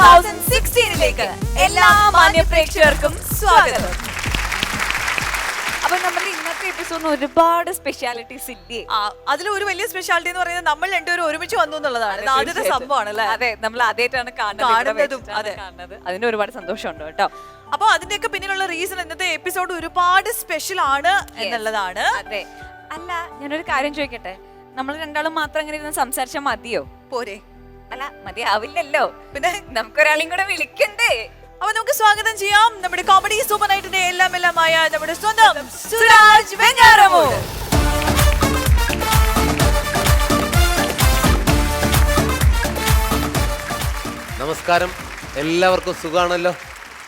2016 എല്ലാ മാന്യ പ്രേക്ഷകർക്കും സ്വാഗതം. അപ്പൊ നമ്മുടെ ഇന്നത്തെ എപ്പിസോഡിന് ഒരുപാട് സ്പെഷ്യാലിറ്റീസ് ഇല്ലേ? അതിൽ ഒരു വലിയ സ്പെഷ്യാലിറ്റി എന്ന് പറയുന്നത് നമ്മൾ രണ്ടുപേരും ഒരുമിച്ച് വന്നു എന്നുള്ളതാണ്. ഇത് ആദ്യത്തെ സംഭവമാണ് അല്ലേ? അതെ, നമ്മൾ ആദ്യമായിട്ടാണ് കാണുന്നതും. അതിന് ഒരുപാട് സന്തോഷമുണ്ട് കേട്ടോ. അപ്പൊ അതിന്റെയൊക്കെ പിന്നിലുള്ള റീസൺ ഇന്നത്തെ എപ്പിസോഡ് ഒരുപാട് സ്പെഷ്യൽ ആണ് എന്നുള്ളതാണ്. അതെ. അല്ല, ഞാനൊരു കാര്യം ചോദിക്കട്ടെ, നമ്മൾ രണ്ടാളും മാത്രം അങ്ങനെ ഇരുന്ന് സംസാരിച്ചാൽ മതിയോ? പോരെ? അല്ല, മതിയാവില്ലല്ലോ. പിന്നെ നമുക്കൊരാളെയും കൂടെ വിളിക്കണ്ടേ? അപ്പൊ നമുക്ക് സ്വാഗതം ചെയ്യാം നമ്മുടെ കോമഡി സൂപ്പർ നൈറ്റിന്റെ എല്ലാമായ നമ്മുടെ സ്വന്തം സുരാജ് വെഞ്ഞാറമൂട്. നമസ്കാരം, എല്ലാവർക്കും സുഖാണല്ലോ?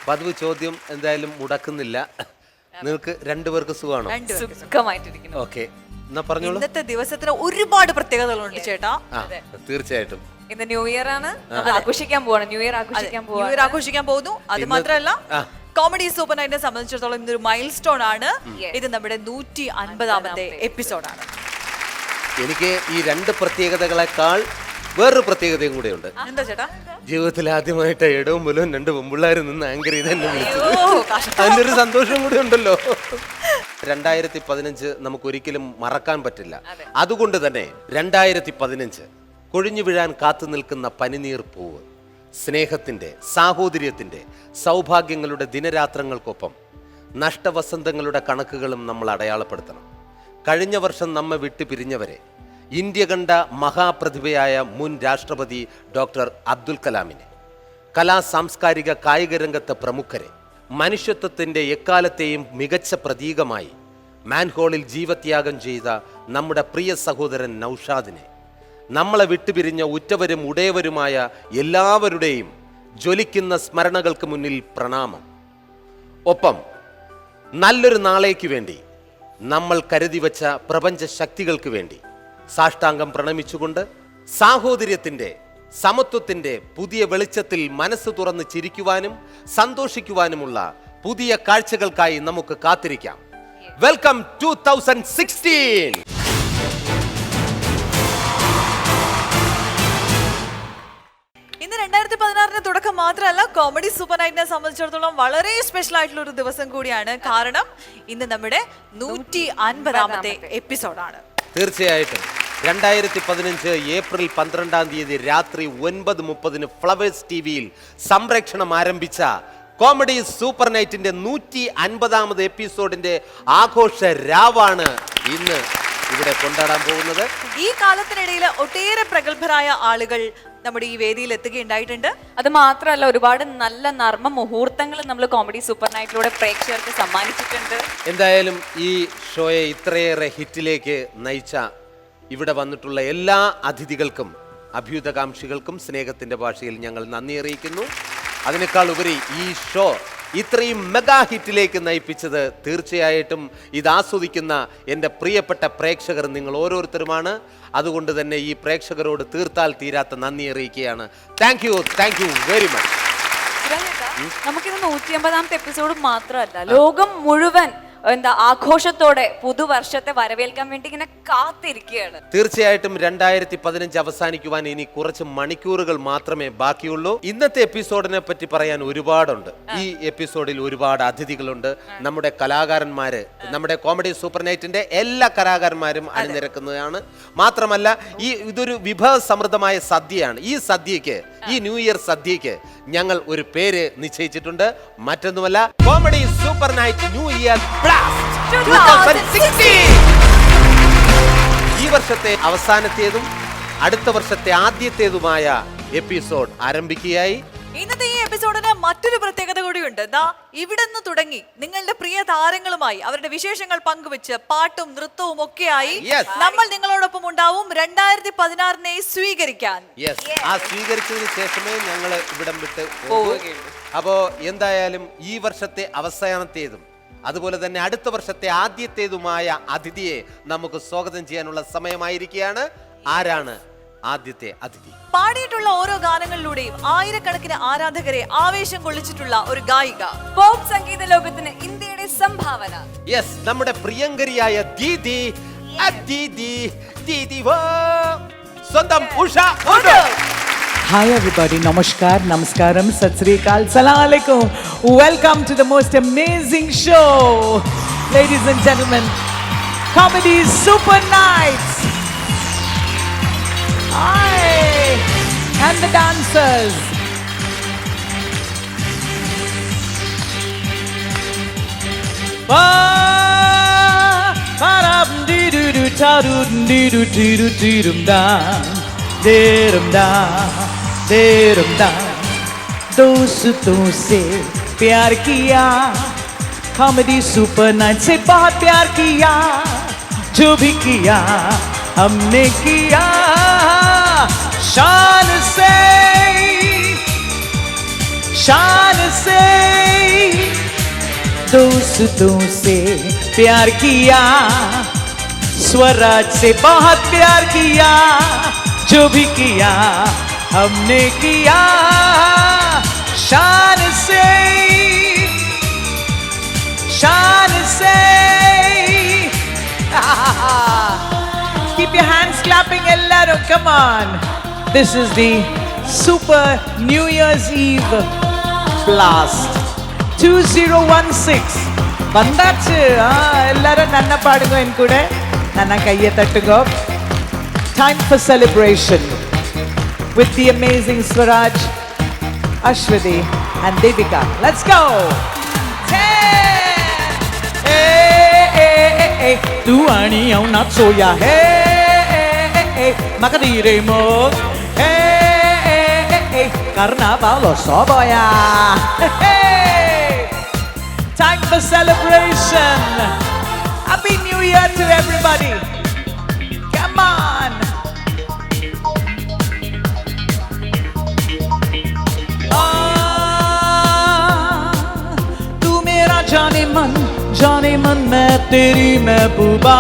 പതിവ് ചോദ്യം എന്തായാലും മുടക്കുന്നില്ല. നിങ്ങൾക്ക് രണ്ടുപേർക്ക് സുഖാണോ? സുഖമായിട്ടിരിക്കുന്നു. ഓക്കെ, എന്നാ പറഞ്ഞോളൂ. ഇന്നത്തെ ദിവസത്തിന് ഒരുപാട് പ്രത്യേകതകളുണ്ട് ചേട്ടാ. തീർച്ചയായിട്ടും ഇന്ന് ന്യൂ ഇയർ ആണ്, ആഘോഷിക്കാൻ പോവാണ്. ന്യൂ ഇയർ ആഘോഷിക്കാൻ പോകുന്നു. അത് മാത്രമല്ല, കോമഡി സൂപ്പർ നൈറ്റിനെ സംബന്ധിച്ചിടത്തോളം ഇന്നൊരു മൈൽ സ്റ്റോൺ ആണ്. ഇത് നമ്മുടെ 150ാമത്തെ എപ്പിസോഡാണ്. എനിക്ക് ഈ രണ്ട് പ്രത്യേകതകളെക്കാൾ വേറൊരു പ്രത്യേകതയും കൂടെ ഉണ്ട്. എന്താ ചേട്ടാ? ജീവിതത്തിൽ ആദ്യമായിട്ട് ഇടവും മൂലവും രണ്ട് പെമ്പിള്ളാരും നിന്ന് ആങ്കർ ചെയ്ത് എന്നെ വിളിച്ചത്. അതിന്റെ ഒരു സന്തോഷം കൂടി ഉണ്ടല്ലോ. 2015 നമുക്ക് ഒരിക്കലും മറക്കാൻ പറ്റില്ല. അതുകൊണ്ട് തന്നെ 2015 കൊഴിഞ്ഞു വീഴാൻ കാത്തു നിൽക്കുന്ന പനിനീർ പൂവ്, സ്നേഹത്തിന്റെ, സാഹോദര്യത്തിന്റെ, സൗഭാഗ്യങ്ങളുടെ ദിനരാത്രങ്ങൾക്കൊപ്പം നഷ്ടവസന്തങ്ങളുടെ കണക്കുകളും നമ്മൾ അടയാളപ്പെടുത്തണം. കഴിഞ്ഞ വർഷം നമ്മെ വിട്ടു പിരിഞ്ഞവരെ, ഇന്ത്യ കണ്ട മഹാപ്രതിഭയായ മുൻ രാഷ്ട്രപതി ഡോക്ടർ അബ്ദുൽ കലാമിനെ, കലാ സാംസ്കാരിക കായിക രംഗത്തെ പ്രമുഖരെ, മനുഷ്യത്വത്തിൻ്റെ എക്കാലത്തെയും മികച്ച പ്രതീകമായി മാൻഹോളിൽ ജീവത്യാഗം ചെയ്ത നമ്മുടെ പ്രിയ സഹോദരൻ നൗഷാദിനെ, നമ്മളെ വിട്ടുപിരിഞ്ഞ ഉറ്റവരും ഉടയവരുമായ എല്ലാവരുടെയും ജ്വലിക്കുന്ന സ്മരണകൾക്ക് മുന്നിൽ പ്രണാമം. ഒപ്പം നല്ലൊരു നാളേക്ക് വേണ്ടി നമ്മൾ കരുതി വച്ച പ്രപഞ്ച ശക്തികൾക്ക് വേണ്ടി സാഷ്ടാംഗം പ്രണമിച്ചുകൊണ്ട് സാഹോദര്യത്തിൻ്റെ, സമത്വത്തിൻ്റെ പുതിയ വെളിച്ചത്തിൽ മനസ്സ് തുറന്ന് ചിരിക്കുവാനും സന്തോഷിക്കുവാനുമുള്ള പുതിയ കാഴ്ചകൾക്കായി നമുക്ക് കാത്തിരിക്കാം. വെൽക്കം 2016. ഇന്ന് 2016 തുടക്കം മാത്രമല്ല, കോമഡി സൂപ്പർ നൈറ്റിനെ സംബന്ധിച്ചിടത്തോളം വളരെ സ്പെഷ്യൽ ആയിട്ടുള്ള ഒരു ദിവസം കൂടിയാണ്. കാരണം ഇന്ന് നമ്മുടെ 150ാമത്തെ എപ്പിസോഡാണ്. തീർച്ചയായിട്ടും 2015 ഏപ്രിൽ 12 രാത്രി 9:30 ഫ്ലവേഴ്സ് ടിവിയിൽ സംപ്രേക്ഷണം ആരംഭിച്ച കോമഡി സൂപ്പർ നൈറ്റിന്റെ 150ാമത് എപ്പിസോഡിന്റെ ആഘോഷ രാവാണ് ഇന്ന് ഇവിടെ കൊണ്ടാടാൻ പോകുന്നത്. ഈ കാലത്തിനിടയിൽ ഒട്ടേറെ പ്രഗത്ഭരായ ആളുകൾ നമ്മുടെ ഈ വേദിയിൽ എത്തുകയുണ്ടായിട്ടുണ്ട്. അത് മാത്രമല്ല, ഒരുപാട് നല്ല നർമ്മ മുഹൂർത്തങ്ങൾ നമ്മൾ കോമഡി സൂപ്പർ നൈറ്റിലൂടെ പ്രേക്ഷകർക്ക് സമ്മാനിച്ചിട്ടുണ്ട്. എന്തായാലും ഈ ഷോയെ ഇത്രയേറെ ഹിറ്റിലേക്ക് നയിച്ച ഇവിടെ വന്നിട്ടുള്ള എല്ലാ അതിഥികൾക്കും അഭ്യുതകാംക്ഷികൾക്കും സ്നേഹത്തിന്റെ ഭാഷയിൽ ഞങ്ങൾ നന്ദി അറിയിക്കുന്നു. അതിനേക്കാൾ ഉപരി ഈ ഷോ ഇത്രയും മെഗാ ഹിറ്റിലേക്ക് നയിപ്പിച്ചത് തീർച്ചയായിട്ടും ഇത് ആസ്വദിക്കുന്ന എൻ്റെ പ്രിയപ്പെട്ട പ്രേക്ഷകർ നിങ്ങൾ ഓരോരുത്തരുമാണ്. അതുകൊണ്ട് തന്നെ ഈ പ്രേക്ഷകരോട് തീർത്താൽ തീരാത്ത നന്ദി അറിയിക്കുകയാണ്. Thank you very much. നമുക്കിത് 150ാമത്തെ എപ്പിസോഡ് മാത്രമല്ല, ലോകം മുഴുവൻ ആഘോഷത്തോടെ പുതുവർഷത്തെ വരവേൽക്കാൻ വേണ്ടി ഇങ്ങനെ കാത്തിരിക്കുകയാണ്. തീർച്ചയായിട്ടും 2015 അവസാനിക്കുവാൻ ഇനി കുറച്ച് മണിക്കൂറുകൾ മാത്രമേ ബാക്കിയുള്ളൂ. ഇന്നത്തെ എപ്പിസോഡിനെ പറ്റി പറയാൻ ഒരുപാടുണ്ട്. ഈ എപ്പിസോഡിൽ ഒരുപാട് അതിഥികളുണ്ട്. നമ്മുടെ കലാകാരന്മാര്, നമ്മുടെ കോമഡി സൂപ്പർ നൈറ്റിന്റെ എല്ലാ കലാകാരന്മാരും അണിനിരക്കുന്നതാണ്. മാത്രമല്ല ഇതൊരു വിഭവ സമൃദ്ധമായ സദ്യയാണ്. ഈ സദ്യക്ക്, ഈ ന്യൂ ഇയർ സദ്യക്ക് ഞങ്ങൾ ഒരു പേര് നിശ്ചയിച്ചിട്ടുണ്ട്. മറ്റൊന്നുമല്ല, comedy super night new year blast 2016. ഈ വർഷത്തെ അവസാനത്തേതും അടുത്ത വർഷത്തെ ആദ്യത്തേതുമായ എപ്പിസോഡ് ആരംഭിക്കുകയായി. ഇന്നത്തെ ഈ എപ്പിസോഡിന് മറ്റൊരു പ്രത്യേകത കൂടിയുണ്ട്. ഇവിടെ നിന്ന് തുടങ്ങി നിങ്ങളുടെ പ്രിയ താരങ്ങളുമായി അവരുടെ വിശേഷങ്ങൾ പങ്കുവെച്ച് പാട്ടും നൃത്തവും ഒക്കെയായി നമ്മൾ നിങ്ങളോടൊപ്പം ഉണ്ടാവും 2016 സ്വീകരിക്കാൻ. ആ സ്വീകരിച്ചതിന് ശേഷമേ ഞങ്ങൾ ഇവിടം വിട്ട് പോവുകയുള്ളൂ. അപ്പോ എന്തായാലും ഈ വർഷത്തെ അവസാനത്തേതും അതുപോലെ തന്നെ അടുത്ത വർഷത്തെ ആദ്യത്തേതുമായ അതിഥിയെ നമുക്ക് സ്വാഗതം ചെയ്യാനുള്ള സമയമായിരിക്കുകയാണ്. ആരാണ് ആദ്യത്തെ അതിഥി? പാടിയിട്ടുള്ള ഓരോ ഗാനങ്ങളിലൂടെയും ആയിരക്കണക്കിന് ആരാധകരെ ആവേശം കൊള്ളിച്ചിട്ടുള്ള ഒരു ഗായിക, പോപ്പ് സംഗീത ലോകത്തിന് ഇന്ത്യയുടെ സംഭാവന. യെസ്, നമ്മുടെ പ്രിയങ്കരിയായ ദീദി സ്വന്തം Usha. Hi everybody, Namaskar, Namaskaram, Sat Sri Akal, Salaam Alaikum. Welcome to the most amazing show. Ladies and gentlemen, Comedy Super Nights. Hi. And the dancers. दोस्तों से प्यार किया, कॉमेडी सुपर नाइट से बहुत प्यार किया, जो भी किया हमने किया शान से, शान से। दोस्तों से प्यार किया, स्वराज से बहुत प्यार किया, जो भी किया हमने किया शान से, शान से। Keep your hands clapping, ellarum, come on. This is the Super New Year's Eve Blast 2016. Vandachu, ellarum nanna paadunga en kude, nanna kaiye tattunga. Time for celebration with the amazing Swaraj, Ashwati and Devika. Let's go! 10! Hey, tu ani au na soya. Hey, makadire mo. Hey, carnavalo soboya. Hey, time for celebration. Happy New Year to everybody. Come on. जाने मन मैं तेरी महबूबा,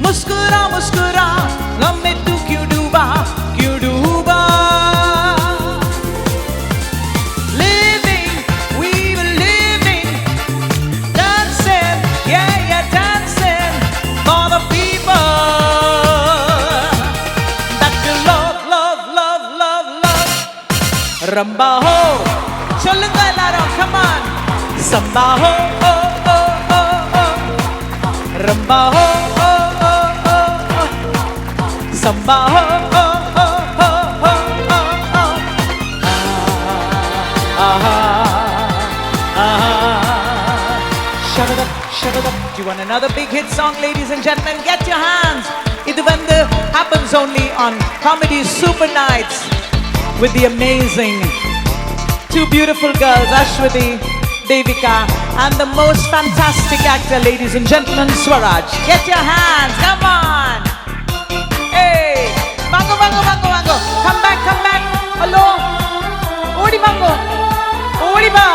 मुस्कुरा मुस्कुरा गम में तू क्यों डूबा, क्यों डूबा। Living, we were living, dancing, yeah, dancing for the people that you love, love, love, love, love. Ramba ho, cholunga ellarum, come on. Samba ho, oh, oh, oh, oh. Ramba ho, oh, oh, oh, oh. Samba ho, oh, oh, oh, oh, oh, oh. Ah, ah, ah. Shut it up, shut it up. Do you want another big hit song, ladies and gentlemen? Get your hands. Iduvandu happens only on Comedy Super Nights with the amazing two beautiful girls, Ashwati, Devika, and the most fantastic actor, ladies and gentlemen, Swaraj. Get your hands, come on. Hey, mango, mango, mango, mango. Come back, come back. Hello. Odi mango. Odi ba.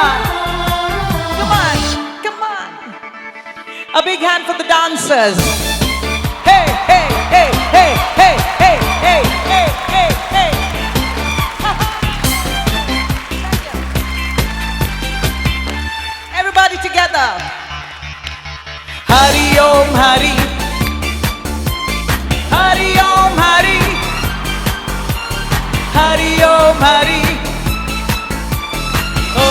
Come on, come on. A big hand for the dancers. Hey, hey, hey, hey, hey, hey, hey, hey, hey, hey. Together. Hari Om Hari, Hari Om Hari, Hari Om Hari. Oh,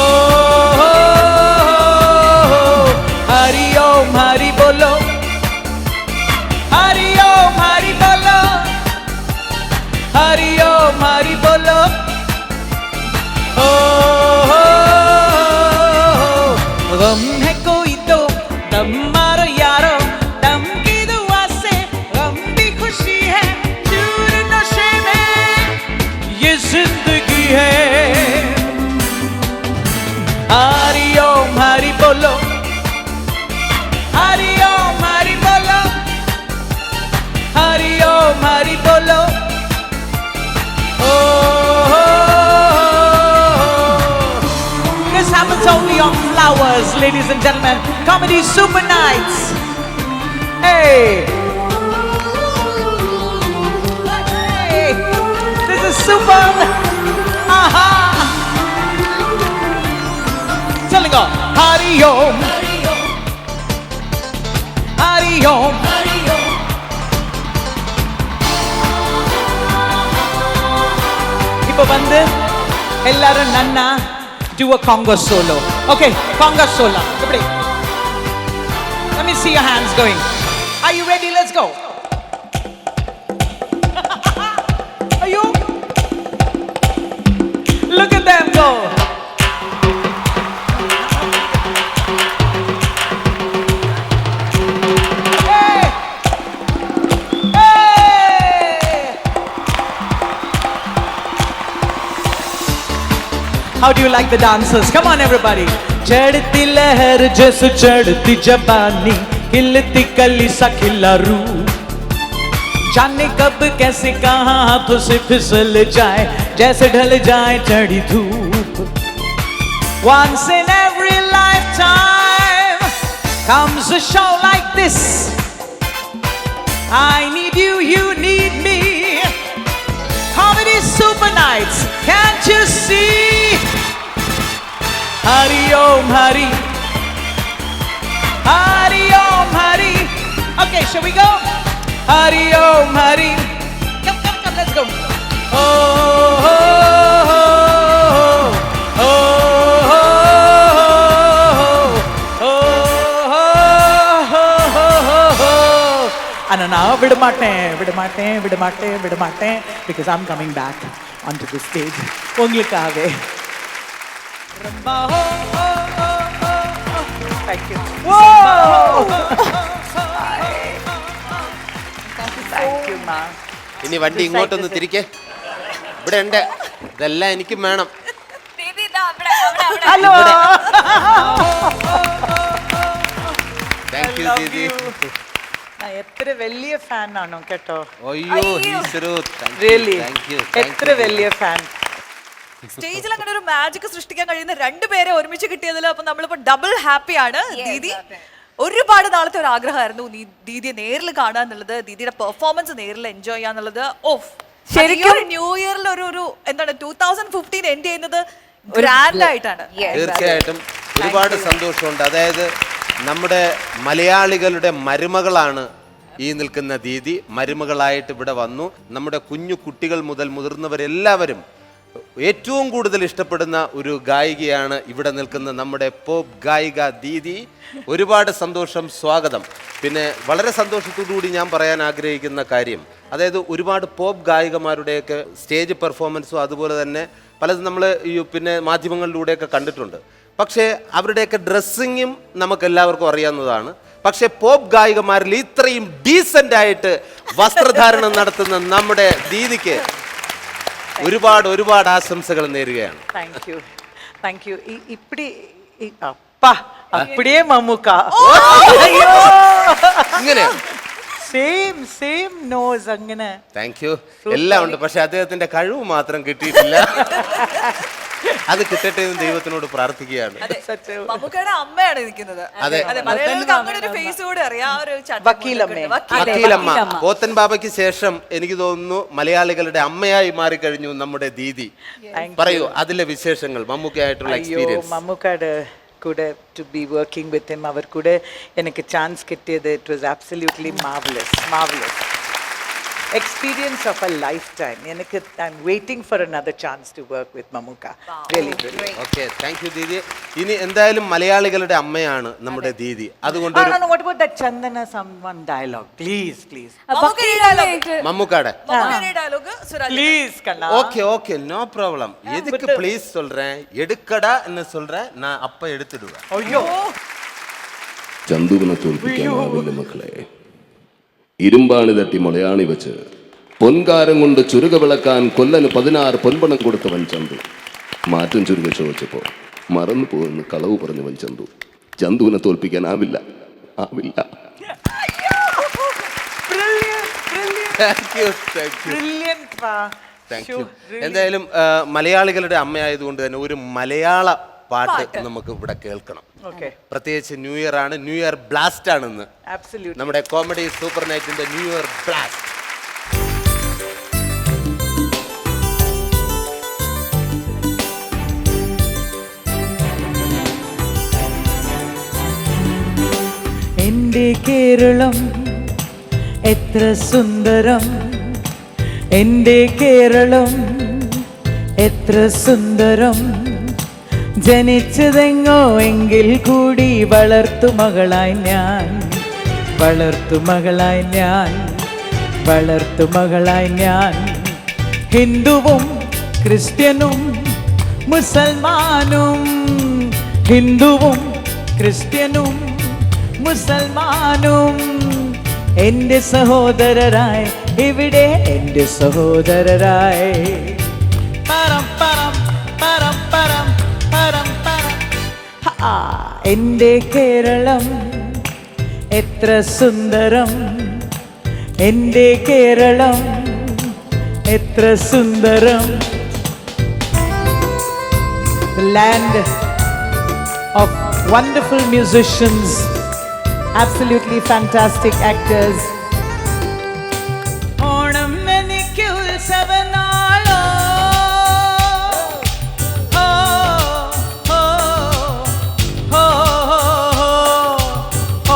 oh, oh, Hari Om Hari bolo, Hari Om Hari bolo, Hari Om Hari bolo. Oh, गम है कोई तो दम मारो यारो, दम की दुआ से गम भी खुशी है, चूर नशे में ये जिंदगी है। हरि ओम हरि बोलो, हरि ओम हरि बोलो, हरि ओम हरि बोलो। This happens only on Flowers, ladies and gentlemen. Comedy Super Nights. Hey. Hey. This is super. Aha. Telling on. Hari Om. Hari Om. Hari Om. Ellarum nanna do a conga solo. Okay, conga solo. Let me see your hands going. Are you ready? Let's go. Are you? Look at them go. Hey! Hey! How do you like the dancers? Come on, everybody. चढ़ती लहर जैसे चढ़ती जबानी, हिलती कली सा खिला रूप, जाने कब कैसे कहाँ हाथों से फिसल जाए, जैसे ढल जाए चढ़ी धूप. Once in every lifetime comes a show like this. I need you, you need me. Comedy Super Nights, can't you see? Hari Om Hari, Hari Om Hari. Okay, shall we go? Hari Om Hari. Come, let's go. Oh, oh, oh, oh, oh, oh, oh. Anana, vidamaate, because I'm coming back onto the stage. Ungalukage. Thank you. Whoa! Thank you, ma. ഇനി വണ്ടി ഇങ്ങോട്ടൊന്ന് തിരിക്കേ. ഇവിടെ ഉണ്ട്, ഇതെല്ലാം എനിക്കും വേണം. Hello. Thank you Didi. എത്ര വലിയ ഫാൻ ആണോ കേട്ടോ. അയ്യോ ഈശ്വരോ, Really? Thank you. എത്ര വലിയ ഫാൻ. സ്റ്റേജിൽ അങ്ങനെ ഒരു മാജിക് സൃഷ്ടിക്കാൻ കഴിയുന്ന രണ്ടുപേരെ ഒരുമിച്ച് കിട്ടിയതിൽ അപ്പൊ നമ്മളിപ്പോ ഡബിൾ ഹാപ്പിയാണ്. ദീദി, ഒരുപാട് നാളത്തെ ഒരു ആഗ്രഹമായിരുന്നു ദീദിയെ നേരിൽ കാണുക എന്നുള്ളത്, ദീദിയുടെ പെർഫോമൻസ് നേരിൽ എൻജോയ് ചെയ്യാന്നുള്ളത്. ശരിക്കും ന്യൂ ഇയറിൽ ഒരു എന്താണ് 2015 എൻഡ് ചെയ്യുന്നത് ഗ്രാൻഡ് ആയിട്ടാണ്. തീർച്ചയായിട്ടും ഒരുപാട് സന്തോഷമുണ്ട്. അതായത് നമ്മുടെ മലയാളികളുടെ മരുമകളാണ് ഈ നിൽക്കുന്ന ദീദി. മരുമകളായിട്ട് ഇവിടെ വന്നു. നമ്മുടെ കുഞ്ഞു കുട്ടികൾ മുതൽ മുതിർന്നവരെല്ലാവരും ഏറ്റവും കൂടുതൽ ഇഷ്ടപ്പെടുന്ന ഒരു ഗായികയാണ് ഇവിടെ നിൽക്കുന്ന നമ്മുടെ പോപ്പ് ഗായിക ദീദി. ഒരുപാട് സന്തോഷം, സ്വാഗതം. പിന്നെ വളരെ സന്തോഷത്തോടുകൂടി ഞാൻ പറയാൻ ആഗ്രഹിക്കുന്ന കാര്യം, അതായത് ഒരുപാട് പോപ്പ് ഗായികമാരുടെയൊക്കെ സ്റ്റേജ് പെർഫോമൻസും അതുപോലെ തന്നെ പലതും നമ്മൾ പിന്നെ മാധ്യമങ്ങളിലൂടെയൊക്കെ കണ്ടിട്ടുണ്ട്. പക്ഷേ അവരുടെയൊക്കെ ഡ്രസ്സിങ്ങും നമുക്കെല്ലാവർക്കും അറിയാവുന്നതാണ്. പക്ഷേ പോപ്പ് ഗായികമാരിൽ ഇത്രയും ഡീസൻ്റ് ആയിട്ട് വസ്ത്രധാരണം നടത്തുന്ന നമ്മുടെ ദീദിക്ക് ഒരുപാട് ആശംസകൾ നേരുകയാണ്. Thank you. ഇപ്പടി അപ്പാ അപ്പടിയേ മമ്മൂക്ക. ഇങ്ങനെ സെയിം നോസ് അങ്ങനെ. Thank you. എല്ലാം ഉണ്ട്, പക്ഷെ അദ്ദേഹത്തിന്റെ കഴിവ് മാത്രം കിട്ടിയിട്ടില്ല. അത് കിട്ടട്ടെ എന്ന് ദൈവത്തിനോട് പ്രാർത്ഥിക്കുകയാണ്. മമ്മൂക്കയുടെ അമ്മയാണ് നിൽക്കുന്നത്. അതെ, മലയാളികൾക്ക് അങ്ങനെ ഒരു ഫേസ് കൂടെ അറിയാം. വക്കീലമ്മ. പോത്തൻ ബാബയ്ക്ക് ശേഷം എനിക്ക് തോന്നുന്നു മലയാളികളുടെ അമ്മയായി മാറിക്കഴിഞ്ഞു നമ്മുടെ ദീദി. പറയൂ അതിലെ വിശേഷങ്ങൾ, മമ്മൂക്കയായിട്ടുള്ള എക്സ്പീരിയൻസ്. മമ്മൂക്കയുടെ കൂടെ to be working with him, അവർ കൂടെ എനിക്ക് ചാൻസ് കിട്ടിയത് it was absolutely marvelous. Experience of a lifetime. I'm waiting for another chance to work with Mammootka. Really brilliant. Okay, thank you Didi. ഇനി എന്തായാലും മലയാളികളുടെ അമ്മയാണ് നമ്മുടെ ദീദി. അതുകൊണ്ട് no, what about that Chandana someone dialogue? Please. മമ്മൂക്കാടെ dialogue Please, Kanna. Okay no problem. எதுக்கு please சொல்றேன், எடுக்கடா என்ன சொல்றேன், நான் அப்ப எடுத்துடுவேன். ஐயோ, ചന്തുവിനെ തോൽപ്പിക്കാനാവില്ല മക്കളെ. ഇരുമ്പാണി തട്ടി മുളയാണി വെച്ച് പൊൻകാരം കൊണ്ട് ചുരുക വിളക്കാൻ കൊല്ലന് 16 പൊൻപണം കൊടുത്തവൻ ചന്തു. മാറ്റം ചുരുക ചോദിച്ചപ്പോ മറന്നു പോകുന്ന കളവ് പറഞ്ഞവൻ ചന്തു. ചന്തുവിനെ തോൽപ്പിക്കാനാവില്ല. Thank you. എന്തായാലും മലയാളികളുടെ അമ്മയായതുകൊണ്ട് തന്നെ ഒരു മലയാള പാട്ട് നമുക്ക് ഇവിടെ കേൾക്കണം. പ്രത്യേകിച്ച് ന്യൂ ഇയർ ആണ്, ന്യൂ ഇയർ ബ്ലാസ്റ്റ് ആണെന്ന്. നമ്മുടെ കോമഡി സൂപ്പർ നൈറ്റിന്റെ ന്യൂ ഇയർ ബ്ലാസ്റ്റ്. എന്റെ കേരളം എത്ര സുന്ദരം, എന്റെ കേരളം എത്ര സുന്ദരം ജനിച്ചതെങ്ങോ എങ്കിൽ കൂടി വളർത്തു മകളായി ഞാൻ ഹിന്ദുവും ക്രിസ്ത്യനും മുസൽമാനും എൻ്റെ സഹോദരരായി ഇവിടെ എൻ്റെ സഹോദരരായി പരം പരം പരം പരം പരം പരം എൻ്റെ കേരളം എത്ര സുന്ദരം എൻ്റെ കേരളം എത്ര സുന്ദരം The land of wonderful musicians, absolutely fantastic actors. Onam എനിക്ക് ഉത്സവനാളോ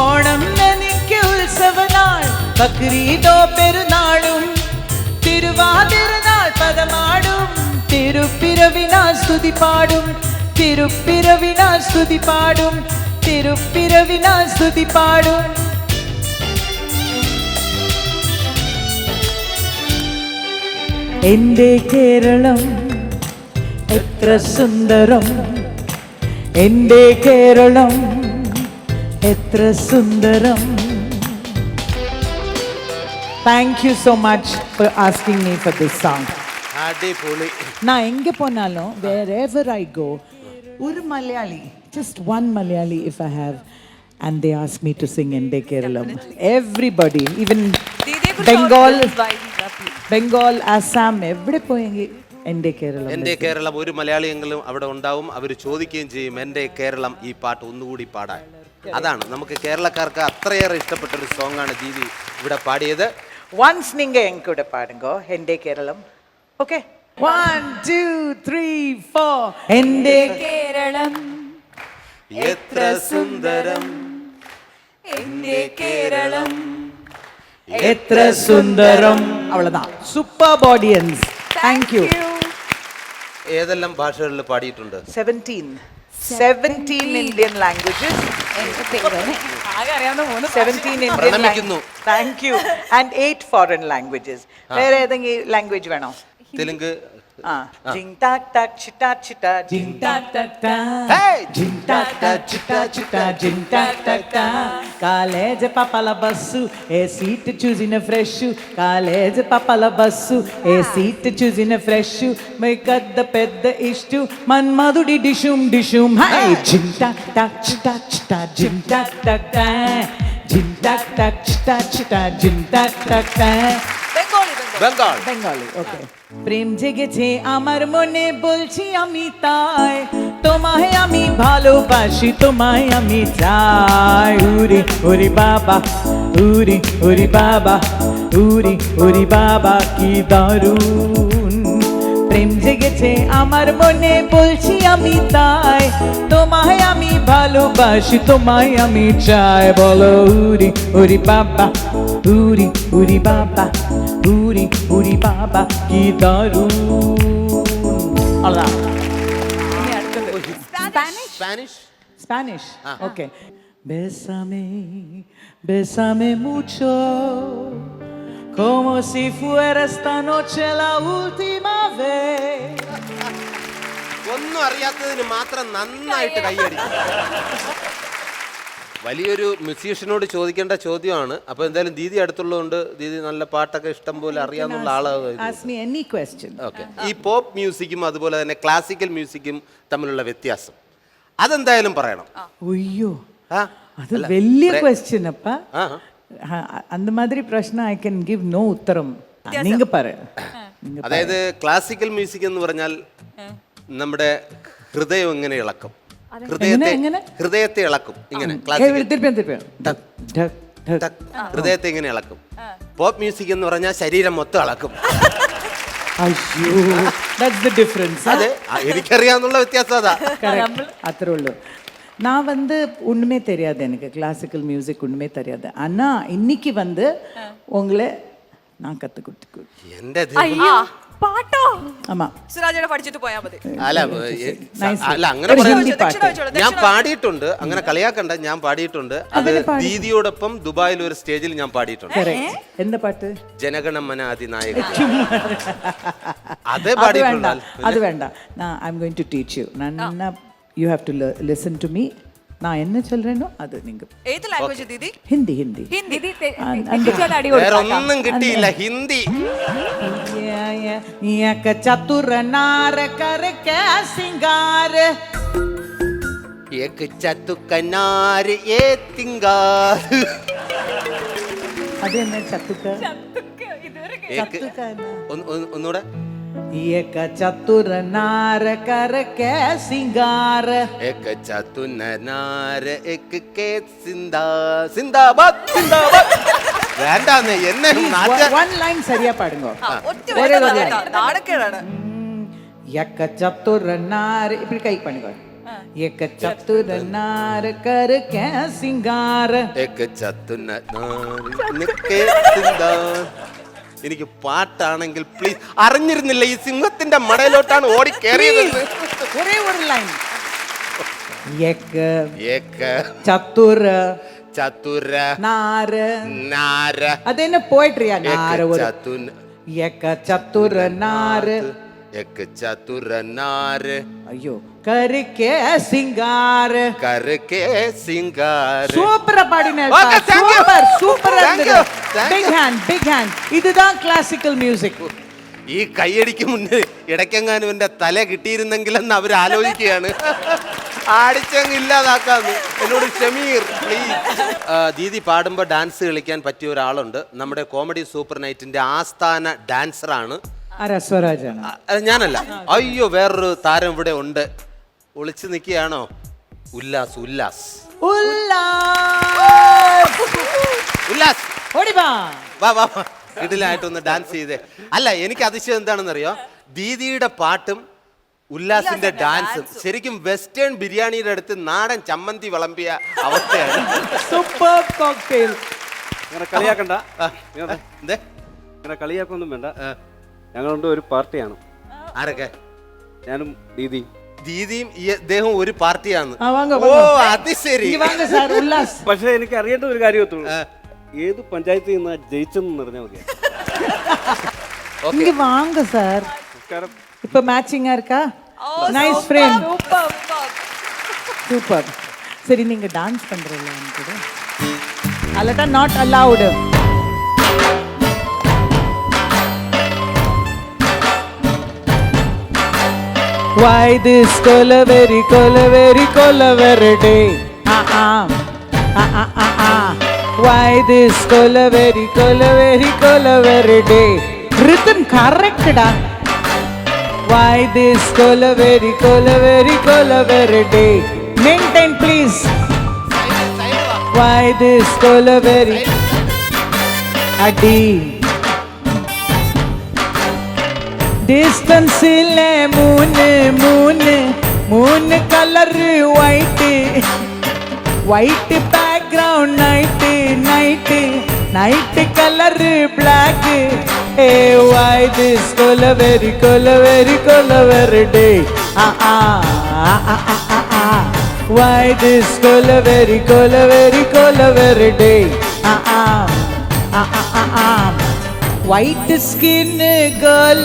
ഓണം എനിക്ക് ഉത്സവനാൾ ബക്രീദോ പെരുന്നാളും തിരുവാതിരനാൾ പദമാടും തിരുപ്പിരവിനാൽ സ്തുതി പാടും എൻ്റെ കേരളം എത്ര സുന്ദരം എൻ്റെ കേരളം എത്ര സുന്ദരം Thank you so much for asking me for this song. അടിപൊളി. நான் எங்க போனாலும் wherever I go ஒரு Malayali, just one Malayali if I have, and they ask me to sing Ende Keralam. Everybody, even Bengal, Assam, എവിടെ പോയെങ്കിൽ എൻ്റെ കേരളം എൻ്റെ കേരളം ഒരു മലയാളിയെങ്കിലും അവിടെ ഉണ്ടാവും. അവർ ചോദിക്കുകയും ചെയ്യും എൻ്റെ കേരളം ഈ പാട്ട് ഒന്നുകൂടി പാടാൻ. അതാണ് നമുക്ക് കേരളക്കാർക്ക് അത്രയേറെ ഇഷ്ടപ്പെട്ട ഒരു സോങ് ആണ് ദീദി ഇവിടെ പാടിയത്. Once நீங்க என் கூட பாடுங்க എൻ്റെ കേരളം. Okay, 1 2 3 4 എൻ്റെ കേരളം എത്ര സുന്ദരം എൻ്റെ കേരളം എത്ര സുന്ദരം. അவ்வளவுதான். Superb audience. Thank you. ഏതെല്ലാം ഭാഷകളിൽ പാടിയിട്ടുണ്ട്? 17 Indian languages. എൻ്റെ പേര് ആകെ അറിയാവുന്ന 17 Indian പ്രണമിക്കുന്നു. Thank you. And 8 foreign languages. വേറെ ഏതെങ്കിലും ലാംഗ്വേജ് വേണോ? തെലുങ്ക്. ജിങ് ടാക് ടാക് ചിട്ടാ ചിട്ടാ ജിങ് ടാക് ടാക് ടാ ജിങ് ടാക് ടാക് ചിട്ടാ ചിട്ടാ ജിങ് ടാക് ടാക് ടാ కాలేజ్ పాపల బస్సు ఏ సీట్ చూసిన ఫ్రెష్ కాలేజ్ పాపల బస్సు ఏ సీట్ చూసిన ఫ్రెష్ మై కద్ద పెద్ద ఇష్టు మన్మధుడి డిషుమ్ డిషుమ్ హై జిങ్ టాక్ టాక్ చిట్టా చిట్టా జిങ్ టాక్ టాక్ టా జిങ్ టాక్ టాక్ చిట్టా చిట్టా జిങ్ టాక్ టాక్ టా বেঙ্গলি. ওকে. প্রেম জেগেছে আমার মনে বলছি আমি তাই তোমায় আমি ভালোবাসি তোমায় আমি চাই উরি উরি বাবা উরি উরি বাবা উরি উরি বাবা কি দারুণ প্রেম জেগেছে আমার মনে বলছি আমি তাই তোমায় আমি ভালোবাসি তোমায় আমি চাই বলো উরি উরি বাবা উরি উরি বাবা উরি উরি বাবা কি দারুণ. আল্লাহ. Spanish. Spanish. Okay. Bésame, bésame mucho, como si fuera esta noche la última vez. ഒന്നും അറിയാത്തതിന് മാത്രം നന്നായിട്ട് കൈയടിക്കും. വലിയൊരു മ്യൂസീഷ്യനോട് ചോദിക്കേണ്ട ചോദ്യമാണ്. അപ്പോൾ എന്തായാലും ദീദി അടുത്തുള്ളതുകൊണ്ട് ദീദി നല്ല പാട്ടൊക്കെ ഇഷ്ടം പോലെ അറിയാവുന്ന ആളാണ്. Ask me any question. Okay. ഈ പോപ്പ് മ്യൂസിക്കും അതുപോലെ തന്നെ ക്ലാസിക്കൽ മ്യൂസിക്കും തമ്മിലുള്ള വ്യത്യാസം അതെന്തായാലും പറയണം. അയ്യോ, ആ അത് വലിയ ക്വസ്റ്റ്യൻ അപ്പ. ആ அந்த மாதிரி பிரச்சனை I can give no ഉത്തരം. நீங்க പറ. അതായത് ക്ലാസിക്കൽ മ്യൂസിക് എന്ന് പറഞ്ഞാൽ നമ്മുടെ ഹൃദയം എങ്ങനെ ഇളക്കും, ഹൃദയത്തെ ഇളക്കും ഇങ്ങനെ. ഹൃദയത്തെ ഇങ്ങനെ ഇളക്കും. പോപ്പ് മ്യൂസിക് എന്ന് പറഞ്ഞാൽ ശരീരം മൊത്തം ഇളക്കും. അതെ, എനിക്കറിയാവുന്ന വ്യത്യാസം അതാ. അത്രേ ഉള്ളൂ. நான் ஒண்ணுமே தெரியாது, எனக்கு கிளாசிக்கல் மியூசிக் ஒண்ணுமே தெரியாது. ஆனா இன்னைக்கு உங்களை நான் கத்து கொடுத்து പാട്ടോ ஆமா സുരാജേടെ പഠിച്ചിട്ട് പോയാ മതി. അല്ല Nice. അല്ല അങ്ങനെ ഒരു പറയാൻ- ഹിന്ദി പാട്ട്. ദക്ഷിണ വെച്ചോളൂ, ഞാൻ ദക്ഷിണ പാടിയിട്ടുണ്ട്, അങ്ങനെ കളിയാക്കണ്ട, ഞാൻ പാടിയിട്ടുണ്ട്. അത് അതിന് പാടി. ദീദിയോടൊപ്പം ദുബായിൽ ഒരു സ്റ്റേജിൽ ഞാൻ പാടിയിട്ടുണ്ട്. correct എന്ത പാട്ട് ജനഗണമന അതിനായക അതേ അത് വേണ്ട പാടിയിട്ടുണ്ട്. അത് വേണ്ട I am going to teach you നന്ന you have to listen to me நான் என்ன சொல்றேனோ அது நீங்க ഏത് ലാംഗ്വേജ് ദീദി? ഹിന്ദി ഹിന്ദി ഹിന്ദി. വേറെ ഒന്നും കിട്ടിയില്ല, ഹിന്ദി. एक चतुर नार करके सिंगार एक चतुकनार ए तिंगार അതെന്നെ ചത്തുക്ക एक ഒന്നുകൂടെ एक चतुर नार करके सिंगार एक ചതുനനാർ एक के സിന്ദാ സിന്ദാബാദ് സിന്ദാബാദ് വേണ്ടാന്ന് എന്നെ നാട്ട one line சரியா பாடுங்க ഒറ്റ വരി നാടക്കേടാണ്. एक चतुर नार இப்படி கை பண்ணுங்க एक चतुर नार करके सिंगार एक ചതുനനാർ നിക്കേ സിന്ദാ. എനിക്ക് പാട്ടാണെങ്കിൽ പ്ലീസ്, അറിഞ്ഞിരുന്നില്ല ഈ സിംഹത്തിന്റെ മടയിലോട്ടാണ് ഓടി കയറിയത്. ஒரே ஒரு லைன் एक एक चतुर ചതുര नार നാര அது என்ன போயிட்ரியா एक नार ஒரு ചതുന एक चतुर नार एक चतुर नार ஐயோ करके सिंगार करके सिंगार. சூப்பரா பாடின Okay, thank you. சூப்பர் சூப்பரா Thank இருந்தது you, thank பிக் ஹேண்ட் இதுதான் கிளாசிக்கல் மியூசிக் ഈ കൈയടിക്ക് മുന്നേ ഇടയ്ക്കെങ്ങാനും എന്റെ തല കിട്ടിയിരുന്നെങ്കിലെന്ന് അവർ ആലോചിക്കുകയാണ്. ആടിച്ചങ്ങ് ഇല്ലാതാക്കാന്ന്. എന്നോട് ഷമീർ പ്ലീസ്. ദീദി പാടുമ്പോൾ ഡാൻസ് കളിക്കാൻ പറ്റിയ ഒരാളുണ്ട്, നമ്മുടെ കോമഡി സൂപ്പർ നൈറ്റിന്റെ ആസ്ഥാന ഡാൻസറാണ്. ആരാ സ്വരാജാണ് ഞാനല്ല, അയ്യോ വേറൊരു താരം ഇവിടെ ഉണ്ട്, ഒളിച്ചു നിൽക്കുകയാണോ? ഉല്ലാസ് ഉല്ലാസ് ഉല്ലാസ് ഉല്ലാസ് ഓടിവാ വാ വാ വാ. ഇതിലായിട്ടൊന്ന് ഡാൻസ് ചെയ്തേ. അല്ല, എനിക്ക് അതിശയം എന്താണെന്നറിയോ, ദീദിയുടെ പാട്ടും ഉല്ലാസിന്റെ ഡാൻസും ശരിക്കും വെസ്റ്റേൺ ബിരിയാണിയുടെ അടുത്ത് നാടൻ ചമ്മന്തി വിളമ്പിയ അവസ്ഥയാണ്. സൂപ്പർ കോക്ടെയിൽ അങ്ങനെ കളിയാക്കണ്ട. എന്തേ അങ്ങനെ കളിയാക്കൊന്നും വേണ്ട. ഞങ്ങളുണ്ട് ഒരു പാർട്ടിയാണ്. ആരൊക്കെ? ഞാനും ദീദി. ദീദിയും ഈ അദ്ദേഹം ഒരു പാർട്ടിയാണ്. വാങ്ങ ഓ അത് ശരി. വാങ്ങ സാർ ഉല്ലാസ് പക്ഷെ എനിക്ക് അറിയേണ്ട ഒരു കാര്യത്തുള്ളൂ, ഏത് പഞ്ചായത്തിൽ നിന്ന് ജയിച്ചെന്ന് അറിഞ്ഞാൽ മതി. இங்க வாங்க சார் നമസ്കാരം. இப்ப மேட்சிங்கா இருக்கா நைஸ் ஃப்ரேம் சூப்பர் சரி நீங்க டான்ஸ் பண்றீங்க கூட அல்லட்டா not allowed why this colaveri day why this colaveri day rhythm correct da why this colaveri day maintain please why this colaveri adi distance le moon color white background night color black hey why this colaveri day why this colaveri day white skin girl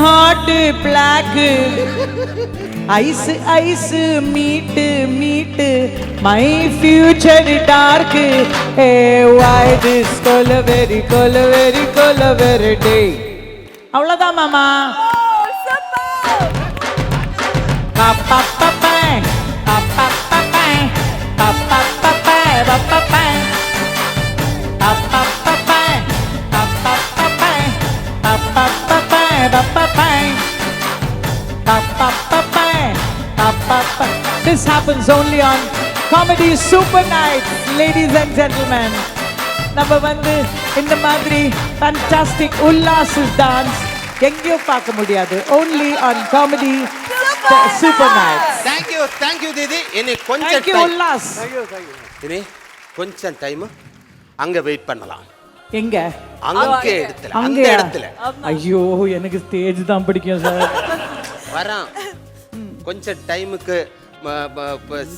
hot black ice meet my future dark hey why this colaveri day avladha mama pa pa pa pa pa pa pa pa pa pa pa pa pa This happens only on Comedy Super Nights, ladies and gentlemen. நம்ம வந்து இந்த மாதிரி fantastic Ullas dance எங்கேயும் பார்க்க முடியாது. Only on Comedy Super Nights. Thank you Didi. ഇനി கொஞ்சம் Thank you time. Ullas. இனி கொஞ்சம் டைம் அங்க வெயிட் பண்ணலாம். எங்க அங்கே இடத்துல அந்த அங்கயா? இடத்துல ஐயோ எனக்கு ஸ்டேஜ் தான் பிடிக்கும் சார். வரான் கொஞ்சம் டைமுக்கு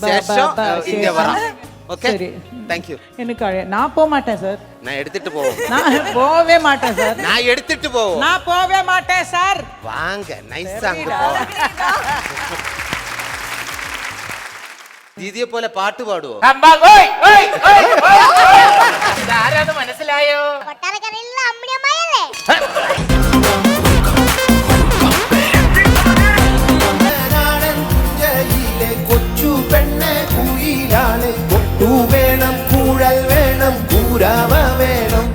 சேஷம் இங்க வரான். ஓகே சரி. Thank you. எனக்கு நான் போக மாட்டேன் சார். நான் எடுத்துட்டு போவோம். நான் போகவே மாட்டேன் சார். நான் எடுத்துட்டு போவோம். நான் போகவே மாட்டேன் சார். வாங்க நைஸா அங்க போவோம். ദീദിയെ പോലെ പാട്ട് പാടുവോ? ആരാന്ന് മനസ്സിലായോ? കൊട്ടാരക്കരയിലുള്ള അമ്മിണിയമ്മയല്ലേ? കൊച്ചു പെണ്ണെ കുയിലാണ് കൊട്ടു വേണം കൂഴൽ വേണം കൂരാമ വേണം.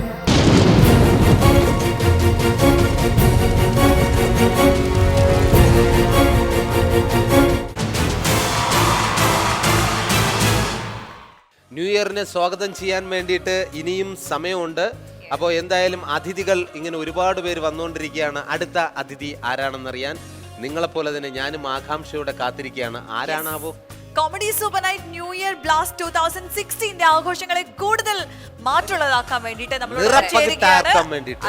ന്യൂ ഇയറിനെ സ്വാഗതം ചെയ്യാൻ വേണ്ടിയിട്ട് ഇനിയും സമയമുണ്ട്. അപ്പോൾ എന്തായാലും അതിഥികൾ ഇങ്ങനെ ഒരുപാട് പേര് വന്നുകൊണ്ടിരിക്കുകയാണ്. അടുത്ത അതിഥി ആരാണെന്നറിയാൻ നിങ്ങളെപ്പോലെ തന്നെ ഞാനും ആകാംക്ഷയോടെ കാത്തിരിക്കുകയാണ്. ആരാണാവോ? Comedy super night new year blast 2016 ആഘോഷങ്ങളെ കൂടുതൽ മാറ്റുള്ളതാക്കാൻ വേണ്ടിയിട്ട് നമ്മളോടൊപ്പം ചേരുകയാണ്.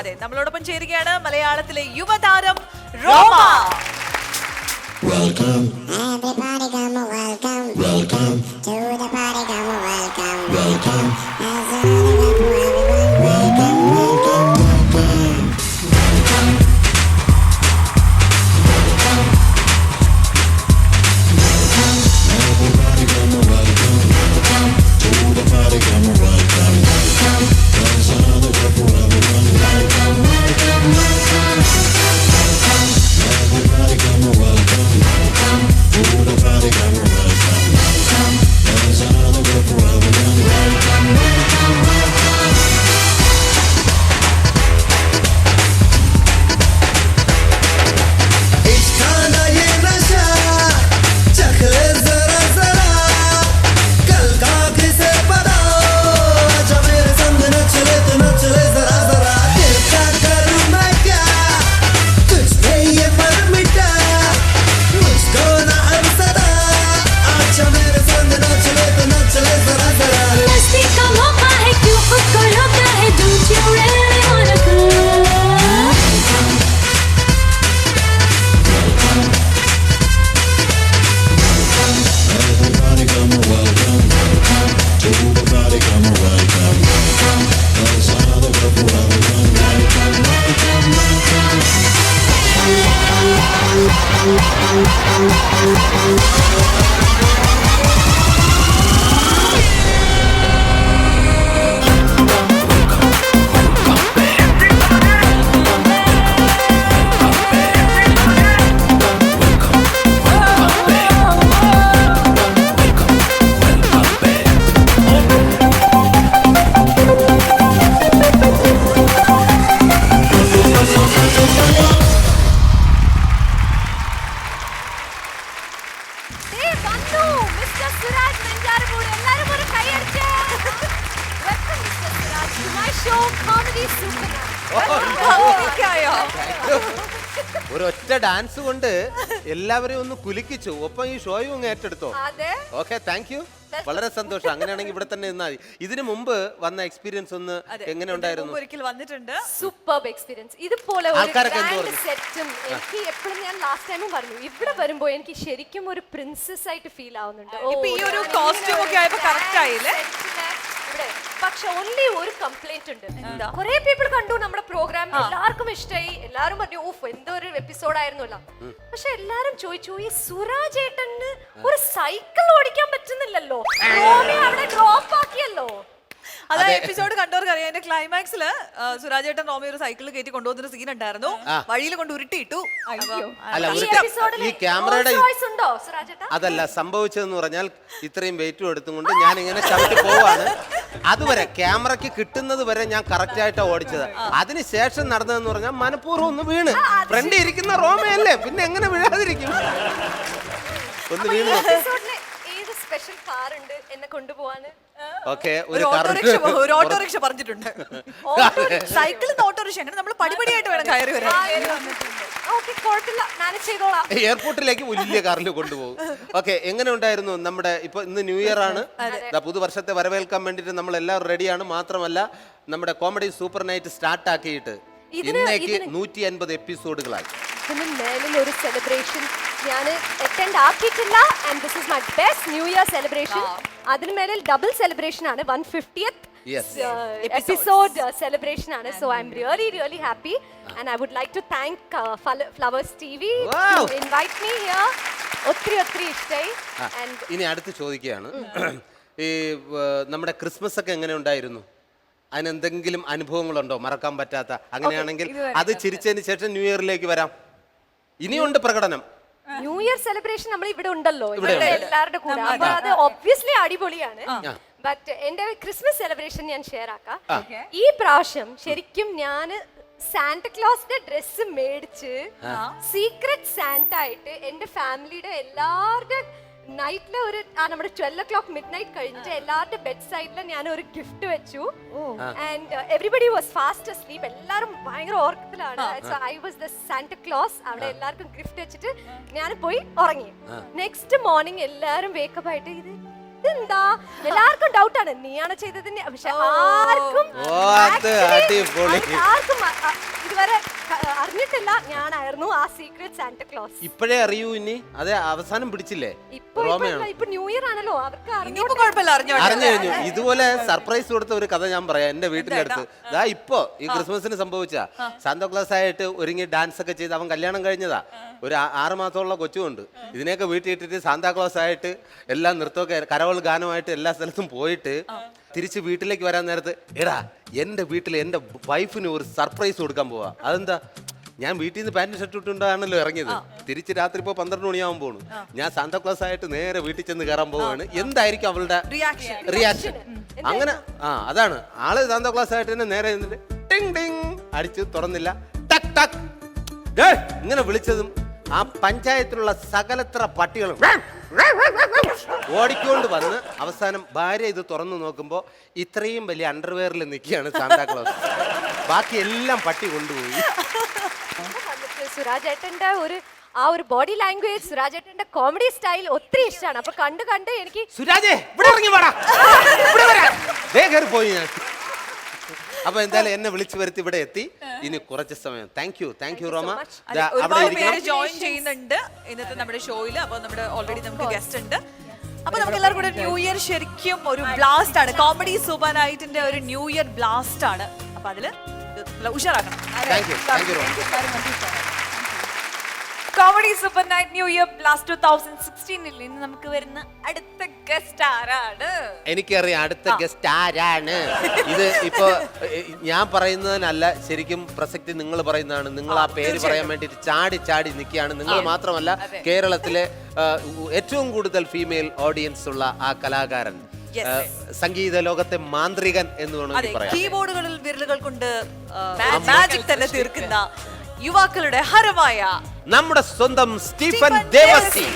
അതെ, നമ്മളോടൊപ്പം ചേരുകയാണ് മലയാളത്തിലെ യുവതാരം റോമ. Welcome. Everybody come welcome. Welcome to the party come welcome. Welcome. Welcome, welcome, welcome. Everybody come welcome. Welcome to the party come welcome. Welcome. There's another group for everyone. Welcome, welcome, welcome. Everybody come welcome. Welcome to the party come welcome. Welcome. There's another group for everyone. Welcome, welcome, welcome. इसका ना ये नशा चख ले जरा जरा कल का किसे पता जब मेरे संग न चले तो न चले जरा जरा दिल का करूँ मैं क्या कुछ नहीं ये पर मिटा मुझको ना अरसदा आज मेरे संग न चले तो न चले जरा जरा मस्ती का मौका है क्यों खुद को रोका है don't you really wanna go Everybody come welcome. Welcome to the party come welcome. Welcome. There's another group for everyone. Welcome, welcome, welcome. ദേ വന്നു മിസ്റ്റർ സുരാജ് വെഞ്ചാരമൂട് എല്ലാരും ഒരു കൈയടിച്ചേ welcome mister Suraj to my show comedy super എനിക്കായോ? ഒരൊറ്റ dance കൊണ്ട് എല്ലാവരെയും ഒന്ന് കുലുക്കിച്ചു. ഒപ്പം ഈ ഷോയും അങ്ങ് ഏറ്റെടുത്തോ? അതെ ഓക്കെ താങ്ക് യു. വളരെ സന്തോഷം. അങ്ങനെയാണെങ്കിൽ ഇവിടെ തന്നെ നിന്നാൽ മതി. ഇതിനു മുമ്പ് വന്ന എക്സ്പീരിയൻസ് ഒന്ന് എങ്ങനെ ഉണ്ടായിരുന്നു? ഒരിക്കൽ വന്നിട്ടുണ്ട്. Superb experience. ഇതുപോലെ ഒരു ആൾക്കാരൊക്കെ എന്ത് ഗ്രാൻഡ് പറഞ്ഞു? സെറ്റും എനിക്ക് എപ്പോഴും ഞാൻ ലാസ്റ്റ് ടൈമും പറഞ്ഞു ഇവിടെ വരുമ്പോൾ എനിക്ക് ശരിക്കും ഒരു പ്രിൻസസ് ആയിട്ട് ഫീൽ ആവുന്നുണ്ട്. ഇപ്പൊ ഈ ഒരു costume ഒക്കെ ആയപ്പോ correct ആയില്ലേ? ഇവിടെ പക്ഷെ ഓൺലി ഒരു കംപ്ലൈന്റ് ഉണ്ട്. കുറെ പീപ്പിൾ കണ്ടു നമ്മുടെ പ്രോഗ്രാം, എല്ലാവർക്കും ഇഷ്ടമായി, എല്ലാരും പറഞ്ഞു ഓഫ് എന്തൊരു എപ്പിസോഡ് ആയിരുന്നല്ലോ. പക്ഷെ എല്ലാരും ചോദിച്ചു ഈ സുരാജ് ഏട്ടന് ഒരു സൈക്കിൾ ഓടിക്കാൻ പറ്റുന്നില്ലല്ലോ, റോമി അവിടെ ഡ്രോപ്പ് ആക്കിയല്ലോ. അതായത് എപ്പിസോഡ് കണ്ടവർക്ക് അറിയാം, അതിന്റെ ക്ലൈമാക്സില് സുരാജേട്ടൻ റോമി ഒരു സൈക്കിളിൽ കയറ്റി കൊണ്ടുവന്നൊരു സീൻ ഉണ്ടായിരുന്നു. വഴിയിൽ കൊണ്ട് ഉരുട്ടിയിട്ടു. അല്ല ഈ ഉരുട്ട- എപ്പിസോഡിൽ ഈ ക്യാമറയുടെ റോൾസ് റോയ്സ് ഉണ്ടോ സുരാജേട്ടാ? അതല്ല സംഭവിച്ചതെന്ന് പറഞ്ഞാൽ ഇത്രയും വെയിറ്റും എടുത്തുകൊണ്ട് ഞാൻ ഇങ്ങനെ ചവിട്ടി പോവാണ്. അതുവരെ ക്യാമറയ്ക്ക് കിട്ടുന്നത് വരെ ഞാൻ കറക്റ്റ് ആയിട്ടാണ് ഓടിച്ചത്. അതിനുശേഷം നടന്നതെന്ന് പറഞ്ഞാൽ മനഃപൂർവ്വം ഒന്ന് വീണ്. ഫ്രണ്ട് ഇരിക്കുന്ന റോമയല്ലേ, പിന്നെ എങ്ങനെ വീഴാതിരിക്കും? ഒന്ന് വീണ് നോക്ക്. എപ്പിസോഡിലെ ഏത് സ്പെഷ്യൽ കാർ ഉണ്ട് എന്നെ കൊണ്ടുപോവാന്. ഓക്കെ, ഒരു ഓട്ടോറിക്ഷ പറഞ്ഞിട്ടുണ്ട്. സൈക്കിളിൽ ഓട്ടോറിക്ഷ അങ്ങനെ നമ്മൾ പടിപടിയായിട്ട് വേണം കയറി വരാൻ. ഓക്കെ, കുഴപ്പമില്ല, മാനേജ് ചെയ്തോളാം. എയർപോർട്ടിലേക്ക് വലിയ കാറിൽ കൊണ്ടുപോകും. ഓക്കെ, എങ്ങനെ ഉണ്ടായിരുന്നു നമ്മുടെ ഇപ്പൊ ഇന്ന് ന്യൂ ഇയർ ആണ്, പുതുവർഷത്തെ വരവേൽക്കാൻ വേണ്ടിയിട്ട് നമ്മൾ എല്ലാവരും റെഡിയാണ്. മാത്രമല്ല നമ്മുടെ കോമഡി സൂപ്പർ നൈറ്റ് സ്റ്റാർട്ട് ആക്കിയിട്ട് ഇന്നേക്ക് 150 എപ്പിസോഡുകളായി. ഇതിന് മേലിൽ ഒരു സെലിബ്രേഷൻ ഞാൻ അറ്റൻഡ് ആക്കിയിട്ടില്ല. And this is my best new year celebration. അതിന് മേലിൽ ഡബിൾ സെലിബ്രേഷൻ ആണ്, 150th episode celebration ആണ്. So I'm really happy and I would like to thank Flowers TV to invite me here. ഒത്തിരി ഇഷ്ടായി. And ഇനി അടുത്ത് ചോദിക്കുകയാണ്, ഈ നമ്മുടെ ക്രിസ്മസ് ഒക്കെ എങ്ങനെ ഉണ്ടായിരുന്നു? അതിനെന്തെങ്കിലും അനുഭവങ്ങളുണ്ടോ മറക്കാൻ പറ്റാത്ത? അങ്ങനെയാണെങ്കിൽ അത് ചിരിച്ചതിന് ശേഷം ന്യൂ ഇയറിലേക്ക് വരാം. ഇനിയുണ്ട് പ്രകടനം. ന്യൂ ഇയർ സെലിബ്രേഷൻ നമ്മൾ ഇവിടെ ഉണ്ടല്ലോ, ഇവിടെ എല്ലാവരുടെ കൂടെ. അപ്പൊ അത് ഒബ്വിയസ്ലി അടിപൊളിയാണ്. ബട്ട് എന്റെ ക്രിസ്മസ് സെലിബ്രേഷൻ ഞാൻ ഷെയർ ആക്കാം. ഈ പ്രാവശ്യം ശരിക്കും ഞാൻ സാന്റക്ലോസിന്റെ ഡ്രസ് മേടിച്ച് സീക്രട്ട് സാന്റ ആയിട്ട് എന്റെ ഫാമിലിയുടെ എല്ലാവരുടെ നൈറ്റില് ഒരു നമ്മുടെ 12 o'clock midnight കഴിഞ്ഞിട്ട് എല്ലാവരുടെ ബെഡ് സൈഡിൽ ഞാൻ ഒരു ഗിഫ്റ്റ് വെച്ചു. And everybody was fast asleep. എല്ലാവരും ഭയങ്കര ഓർക്കത്തിലാണ്. I was the Santa Claus. അവിടെ എല്ലാവർക്കും ഗിഫ്റ്റ് വെച്ചിട്ട് ഞാൻ പോയി ഉറങ്ങി. നെക്സ്റ്റ് മോർണിംഗ് എല്ലാവരും വേക്കപ്പ് ആയിട്ട് ഇതെന്താ, എല്ലാവർക്കും ഡൗട്ടാണ് നീയാണ് ചെയ്തതിന്. പക്ഷെ ആർക്കും ഇതുവരെ അറിഞ്ഞിട്ടില്ല ഞാനായിരുന്നു ആ സീക്രട്ട് സാന്റക്ലോസ്. ഇപ്പോഴേ അറിയൂ. ഇനി അത് അവസാനം പിടിച്ചില്ലേ? ഇപ്പൊ ന്യൂ ഇയർ ആണല്ലോ, അവർക്ക് അറിഞ്ഞു കഴിഞ്ഞു. ഇതുപോലെ സർപ്രൈസ് കൊടുത്ത ഒരു കഥ ഞാൻ പറയാം. എന്റെ വീട്ടിന്റെ അടുത്ത് ഇപ്പൊ ഈ ക്രിസ്മസിന് സംഭവിച്ച സാന്താക്ലോസ് ആയിട്ട് ഒരുങ്ങി ഡാൻസ് ഒക്കെ ചെയ്ത് അവൻ കല്യാണം കഴിഞ്ഞതാ. ഒരു 6 മാസമുള്ള കൊച്ചുമുണ്ട്. ഇതിനെയൊക്കെ വീട്ടിൽ ഇട്ടിട്ട് സാന്താക്ലോസ് ആയിട്ട് എല്ലാ നൃത്തമൊക്കെ കരോൾ ഗാനമായിട്ട് എല്ലാ സ്ഥലത്തും പോയിട്ട് തിരിച്ച് വീട്ടിലേക്ക് വരാൻ നേരത്ത്, എടാ എൻ്റെ വീട്ടിൽ എൻ്റെ വൈഫിന് ഒരു സർപ്രൈസ് കൊടുക്കാൻ പോവാ. അതെന്താ? ഞാൻ വീട്ടിൽ നിന്ന് പാൻറ് ഷർട്ട് ഇട്ടുണ്ടാണല്ലോ ഇറങ്ങിയത്. തിരിച്ച് രാത്രി ഇപ്പോൾ 12 മണിയാവാൻ പോണു. ഞാൻ സാന്താക്ലോസ് ആയിട്ട് നേരെ വീട്ടിൽ ചെന്ന് കയറാൻ പോവാണ്. എന്തായിരിക്കും അവളുടെ റിയാക്ഷൻ? അങ്ങനെ അതാണ് ആള് സാന്താക്ലോസ് ആയിട്ട് തന്നെ നേരെ നിന്നിട്ട് ടിങ് ടിങ് അടിച്ച് തുറന്നില്ല. ടക് ടക് ഇങ്ങനെ വിളിച്ചതും ആ പഞ്ചായത്തിലുള്ള സകലത്ര പട്ടികളും ഓടിക്കൊണ്ട് വന്ന് അവസാനം ഭാര്യ ഇത് തുറന്നു നോക്കുമ്പോൾ ഇത്രയും വലിയ അണ്ടർവെയറിൽ നിൽക്കുകയാണ് സാന്താക്ലോസ്. ബാക്കി എല്ലാം പട്ടി കൊണ്ടുപോയി. സുരാജ് ഏട്ടന്റെ ഒരു ബോഡി ലാംഗ്വേജ്, സുരാജ് ഏട്ടന്റെ കോമഡി സ്റ്റൈൽ ഒത്തിരി ഇഷ്ടമാണ്. അപ്പൊ കണ്ട് എനിക്ക് സുരാജേ ഇവിടെ ഇറങ്ങി വാടാ, പോയി ഞാൻ. അപ്പൊ എന്തായാലും എന്നെ വിളിച്ചു വരുത്തി ഇവിടെ എത്തി. ഇനി കുറച്ച് സമയം താങ്ക് യു റോമ. ജോയിൻ ചെയ്യുന്നുണ്ട് ഇന്നത്തെ നമ്മുടെ ഷോയില്. അപ്പൊ നമ്മുടെ ഓൾറെഡി നമുക്ക് ഗസ്റ്റ് ഉണ്ട്. അപ്പൊ നമുക്ക് എല്ലാവർക്കും കൂടെ ന്യൂ ഇയർ ശരിക്കും ഒരു ബ്ലാസ്റ്റ് ആണ്. കോമഡി സൂപ്പർ നൈറ്റിന്റെ ഒരു ന്യൂ ഇയർ ബ്ലാസ്റ്റ് ആണ്. അപ്പൊ അതില് ഉഷാറാക്കണം. Comedy super night new year blast 2016 ഇന്ന് നമുക്ക് വരുന്ന അടുത്ത ഗസ്റ്റ് ആരാണ്? എനിക്കറിയാം അടുത്ത ഗസ്റ്റ് ആരാണ്. ഇത് ഇപ്പൊ ഞാൻ പറയുന്നതിനല്ല, ശരിക്കും പ്രസക്തി നിങ്ങൾ പറയുന്നതാണ്. നിങ്ങൾ ആ പേര് പറയാൻ വേണ്ടിട്ട് ചാടി നിൽക്കുകയാണ്. നിങ്ങൾ മാത്രമല്ല, കേരളത്തിലെ ഏറ്റവും കൂടുതൽ ഫീമെയിൽ ഓഡിയൻസ് ഉള്ള ആ കലാകാരൻ, സംഗീത ലോകത്തെ മാന്ത്രികൻ എന്ന് വേണമെങ്കിൽ പറയാം. കീബോർഡുകളിൽ വിരലുകൾ കൊണ്ട് മാജിക് തന്നെ തീർക്കുന്ന യുവാക്കളുടെ ഹരമായ നമ്മുടെ സ്വന്തം Stephen Devassy.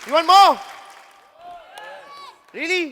You want more? Really?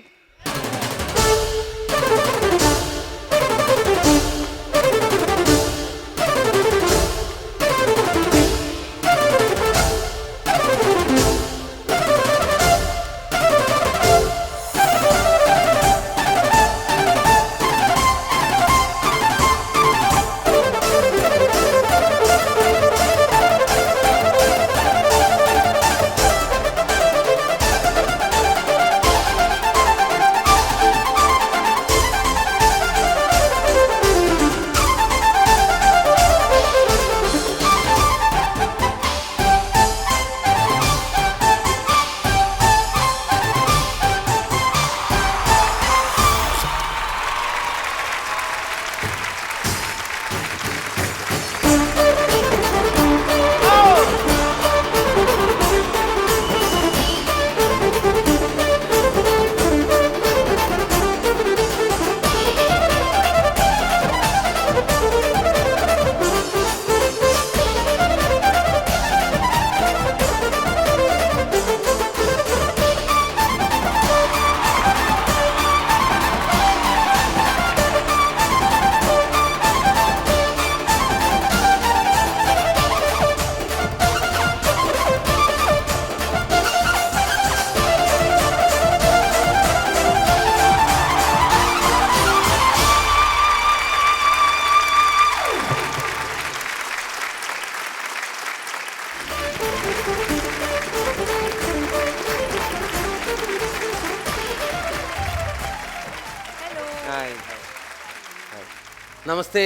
നമസ്തേ,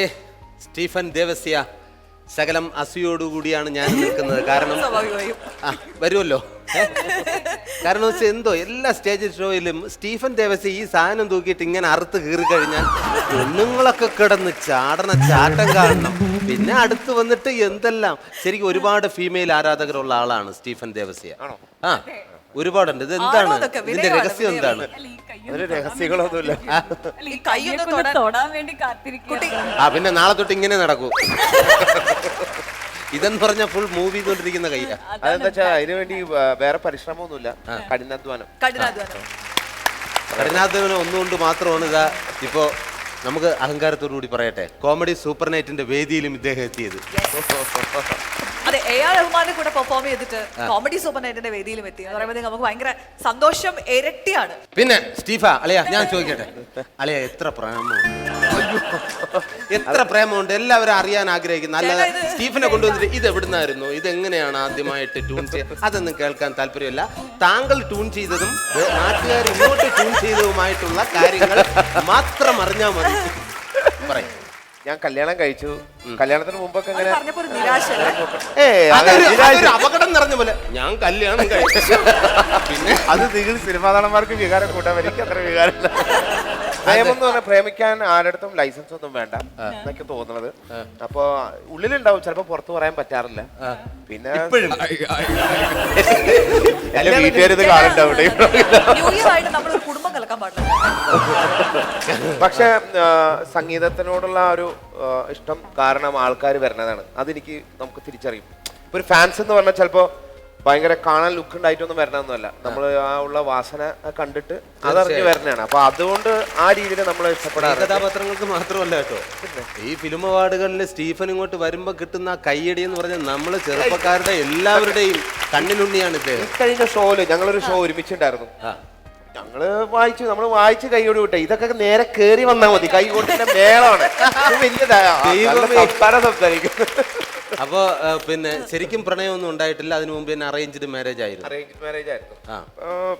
സ്റ്റീഫൻ ദേവസ്യ. ശകലം അസൂയോടുകൂടിയാണ് ഞാൻ നിൽക്കുന്നത്. കാരണം വരുമല്ലോ. കാരണം വെച്ചാൽ എന്തോ എല്ലാ സ്റ്റേജ് ഷോയിലും സ്റ്റീഫൻ ദേവസ്യ ഈ സാധനം തൂക്കിയിട്ട് ഇങ്ങനെ അറുത്ത് കീറി കഴിഞ്ഞാൽ പെണ്ണുങ്ങളൊക്കെ കിടന്ന് ചാടണ ചാട്ടം കാണണം. പിന്നെ അടുത്ത് വന്നിട്ട് എന്തെല്ലാം. ശരിക്കും ഒരുപാട് ഫീമെയിൽ ആരാധകരുള്ള ആളാണ് സ്റ്റീഫൻ ദേവസ്യ. ആ, ഒരുപാടുണ്ട്. ഇത് എന്താണ് ഇതിന്റെ രഹസ്യം? എന്താണ്? ഒരു രഹസ്യങ്ങളൊന്നുമില്ല. പിന്നെ നാളെ തൊട്ട് ഇങ്ങനെ നടക്കൂ. ഇതെന്ന് പറഞ്ഞ ഫുൾ മൂവ് ചെയ്തോണ്ടിരിക്കുന്ന കയ്യാ. അതെന്താ വെച്ചാൽ അതിനു വേണ്ടി വേറെ പരിശ്രമമൊന്നുമില്ല. കഠിനാധ്വാനം. കഠിനാധ്വാനം ഒന്നുകൊണ്ട് മാത്രമാണ് ഇതാ ഇപ്പോ നമുക്ക് അഹങ്കാരത്തോടു കൂടി പറയട്ടെ, കോമഡി സൂപ്പർ നൈറ്റിന്റെ വേദിയിലും ഇദ്ദേഹം എത്തിയത്. അതെ, A.R. റഹ്മാനെ കൂടെ പെർഫോം ചെയ്തിട്ട് കോമഡി സൂപ്പർ നൈറ്റിന്റെ വേദിയിലും എത്തി എന്ന് പറയുമ്പോൾ നമുക്ക് ഭയങ്കര സന്തോഷം ഇരട്ടിയാണ്. പിന്നെ സ്റ്റീഫ അളിയ, ഞാൻ ചോദിക്കട്ടെ, അളിയ എത്ര പ്രേമമുണ്ട്, എത്ര പ്രേമമുണ്ട്, എല്ലാവരും അറിയാൻ ആഗ്രഹിക്കുന്നു. അല്ലാതെ സ്റ്റീഫനെ കൊണ്ടുവന്നിട്ട് ഇത് എവിടുന്നായിരുന്നു, ഇത് എങ്ങനെയാണ് ആദ്യമായിട്ട് ട്യൂൺ ചെയ്ത്, അതൊന്നും കേൾക്കാൻ താല്പര്യമില്ല. താങ്കൾ ട്യൂൺ ചെയ്തതും നാട്ടുകാർ ഇങ്ങോട്ട് ട്യൂൺ ചെയ്തതുമായിട്ടുള്ള കാര്യങ്ങൾ മാത്രം അറിഞ്ഞാൽ മതി. പറയും. ഞാൻ കല്യാണം കഴിച്ചു. കല്യാണത്തിന് മുമ്പൊക്കെ ഇങ്ങനെ അപകടം നിറഞ്ഞ പോലെ ഞാൻ കല്യാണം കഴിച്ചു. പിന്നെ അത് നിങ്ങൾ സിനിമാ നടന്മാർക്ക് വികാരം കൂട്ടാൻ എനിക്ക് അത്ര വികാരമില്ല. പ്രേമം എന്ന് പറഞ്ഞാൽ പ്രേമിക്കാൻ ആരുടെടുത്തും ലൈസൻസ് ഒന്നും വേണ്ട എന്നൊക്കെ തോന്നുന്നത്. അപ്പൊ ഉള്ളിലുണ്ടാവും, ചിലപ്പോ പുറത്ത് പറയാൻ പറ്റാറില്ല. പിന്നെ എന്റെ വീട്ടുകാരിത് കാണണ്ടാവും. പക്ഷെ സംഗീതത്തിനോടുള്ള ഒരു ഇഷ്ടം കാരണം ആൾക്കാർ വരുന്നതാണ്. അതെനിക്ക് നമുക്ക് തിരിച്ചറിയും. ഇപ്പൊ ഒരു ഫാൻസ് എന്ന് പറഞ്ഞാൽ ചിലപ്പോ ഭയങ്കര കാണാൻ ലുക്ക് ഉണ്ടായിട്ടൊന്നും വരണമൊന്നുമല്ല. നമ്മൾ ആ ഉള്ള വാസന കണ്ടിട്ട് അതറിഞ്ഞ് വരണതാണ്. അപ്പൊ അതുകൊണ്ട് ആ രീതിയിൽ നമ്മൾ ഇഷ്ടപ്പെടാറ്. കഥാപാത്രങ്ങൾക്ക് മാത്രമല്ല കേട്ടോ, ഈ ഫിലിം അവാർഡുകളിൽ സ്റ്റീഫൻ ഇങ്ങോട്ട് വരുമ്പോ കിട്ടുന്ന കയ്യടി എന്ന് പറഞ്ഞാൽ നമ്മള് ചെറുപ്പക്കാരുടെ എല്ലാവരുടെയും കണ്ണിനുണ്ണിയാണ് ഇദ്ദേഹം. കഴിഞ്ഞ ഷോയില് ഞങ്ങളൊരു ഷോ ഒരുമിച്ചുണ്ടായിരുന്നു. നമ്മൾ വായിച്ച് കൈയോട് വിട്ടെ. ഇതൊക്കെ നേരെ കേറി വന്നാൽ മതി. കൈ കൊണ്ടിന്റെ മേളമാണ് സംസാരിക്കും. അപ്പൊ പിന്നെ ശരിക്കും പ്രണയമൊന്നും ഉണ്ടായിട്ടില്ല. അതിനു മുമ്പ് തന്നെ അറേഞ്ച്ഡ് മാരേജ് ആയിരുന്നു.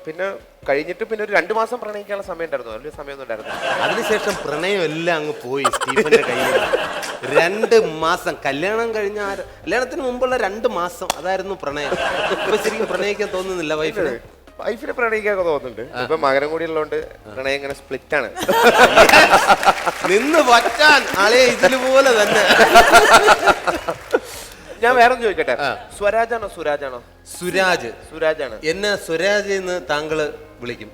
പിന്നെ കഴിഞ്ഞിട്ട് പിന്നെ ഒരു 2 മാസം പ്രണയിക്കാനുള്ള സമയം ഉണ്ടായിരുന്നു. വലിയ സമയമൊന്നും ഉണ്ടായിരുന്നു. അതിനുശേഷം പ്രണയം എല്ലാം അങ്ങ് പോയി സ്റ്റീഫന്റെ കയ്യിൽ. 2 മാസം കല്യാണം കഴിഞ്ഞ കല്യാണത്തിന് മുമ്പുള്ള 2 മാസം അതായിരുന്നു പ്രണയം. ഇപ്പൊ ശരിക്കും പ്രണയിക്കാൻ തോന്നുന്നില്ല വൈഫിന്. വൈഫിനെ പ്രണയിക്കാനൊക്കെ തോന്നുന്നുണ്ട്. ഇപ്പൊ മകനം കൂടി ഉള്ളതുകൊണ്ട് പ്രണയം ഇങ്ങനെ സ്പ്ലിറ്റ് ആണ്. നിന്ന് പറ്റാൻ ആളെ ഇതിലുപോലെ തന്നെ. ഞാൻ വേറെ ചോദിക്കട്ടെ, സ്വരാജാണോ സുരാജാണോ? സുരാജാണ്. എന്നെ സ്വരാജ് എന്ന് താങ്കള് വിളിക്കും.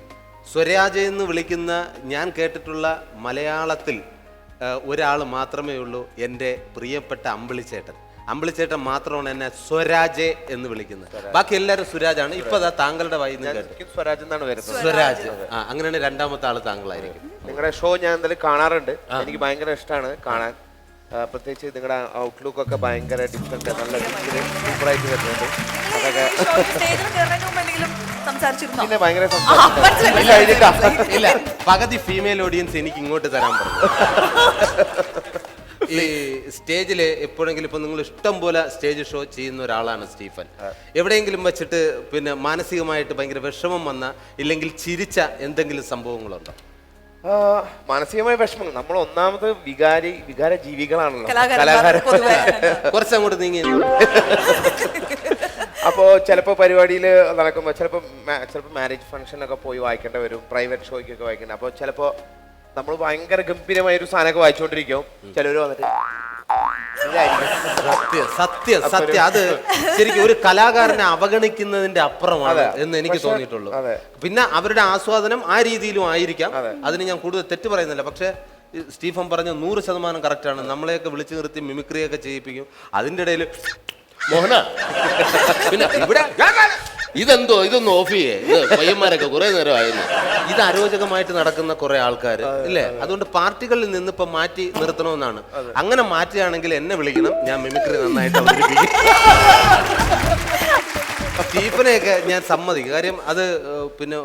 സ്വരാജ് എന്ന് വിളിക്കുന്ന ഞാൻ കേട്ടിട്ടുള്ള മലയാളത്തിൽ ഒരാൾ മാത്രമേ ഉള്ളൂ, എൻ്റെ പ്രിയപ്പെട്ട അമ്പിളിച്ചേട്ടൻ. അമ്പിളിച്ചേട്ടൻ മാത്രമാണ് എന്നെ സ്വരാജ് എന്ന് വിളിക്കുന്നത്. ബാക്കി എല്ലാവരും സുരാജാണ്. ഇപ്പൊ അതാ താങ്കളുടെ വൈകുന്നേരം സ്വരാജ് എന്നാണ് വരുന്നത്. സ്വരാജ്. അങ്ങനെയാണ് രണ്ടാമത്തെ ആള് താങ്കളായിരിക്കും. നിങ്ങളുടെ ഷോ ഞാൻ എന്തായാലും കാണാറുണ്ട്. എനിക്ക് ഭയങ്കര ഇഷ്ടമാണ് കാണാൻ. പ്രത്യേകിച്ച് നിങ്ങളുടെ ഔട്ട്ലുക്ക് ഒക്കെ ഭയങ്കര ഡിഫറെന്റ്, നല്ല സൂപ്പറായിട്ട് വരുന്നുണ്ട്. അതൊക്കെ പിന്നെ ഭയങ്കര ഇല്ല, പകുതി ഫീമെയിൽ ഓഡിയൻസ് എനിക്ക് ഇങ്ങോട്ട് തരാൻ പറഞ്ഞു. ഈ സ്റ്റേജിൽ എപ്പോഴെങ്കിലും ഇപ്പൊ നിങ്ങൾ ഇഷ്ടം പോലെ സ്റ്റേജ് ഷോ ചെയ്യുന്ന ഒരാളാണ് സ്റ്റീഫൻ. എവിടെയെങ്കിലും വെച്ചിട്ട് പിന്നെ മാനസികമായിട്ട് ഭയങ്കര വിഷമം വന്ന ഇല്ലെങ്കിൽ ചിരിച്ച എന്തെങ്കിലും സംഭവങ്ങളുണ്ടോ? മാനസികമായ വിഷമങ്ങൾ. നമ്മൾ ഒന്നാമത് വികാര ജീവികളാണല്ലോ കലാകാരന്മാർ പൊതുവെ. കുറച്ചങ്ങോട്ട് നീങ്ങി. അപ്പോൾ ചിലപ്പോൾ പരിപാടിയിൽ നടക്കുമ്പോൾ ചിലപ്പോൾ മാരേജ് ഫംഗ്ഷനൊക്കെ പോയി വായിക്കേണ്ടി വരും, പ്രൈവറ്റ് ഷോയ്ക്കൊക്കെ വായിക്കേണ്ട. അപ്പോൾ ചിലപ്പോൾ നമ്മൾ ഭയങ്കര ഗംഭീരമായ ഒരു സാധനമൊക്കെ വായിച്ചുകൊണ്ടിരിക്കും. ചിലർ വന്നിട്ട് സത്യം അത് ശരിക്കും ഒരു കലാകാരനെ അവഗണിക്കുന്നതിന്റെ അപ്പുറമാണ് എന്ന് എനിക്ക് തോന്നിയിട്ടുള്ളൂ. പിന്നെ അവരുടെ ആസ്വാദനം ആ രീതിയിലും ആയിരിക്കാം. അതിന് ഞാൻ കൂടുതൽ തെറ്റ് പറയുന്നില്ല. പക്ഷെ സ്റ്റീഫൻ പറഞ്ഞ 100% കറക്റ്റാണ്. നമ്മളെയൊക്കെ വിളിച്ചു നിർത്തി മിമിക്രിയൊക്കെ ചെയ്യിപ്പിക്കും. അതിൻ്റെ ഇടയിൽ മോഹന പിന്നെ ഇവിടെ ഇതൊന്ന് ഓഫ് ചെയ്യേ, പയ്യന്മാരൊക്കെ കുറെ നേരം ആയിരുന്നു. ഇത് അരോചകമായിട്ട് നടക്കുന്ന കുറെ ആൾക്കാർ ഇല്ലേ? അതുകൊണ്ട് പാർട്ടികളിൽ നിന്ന് ഇപ്പൊ മാറ്റി നിർത്തണമെന്നാണ്. അങ്ങനെ മാറ്റുകയാണെങ്കിൽ എന്നെ വിളിക്കണം, ഞാൻ മിമിക്രി നന്നായിട്ട് അവതരിപ്പിക്കും. സ്റ്റീഫനെയൊക്കെ ഞാൻ സമ്മതിക്കും. കാര്യം അത് പിന്നെ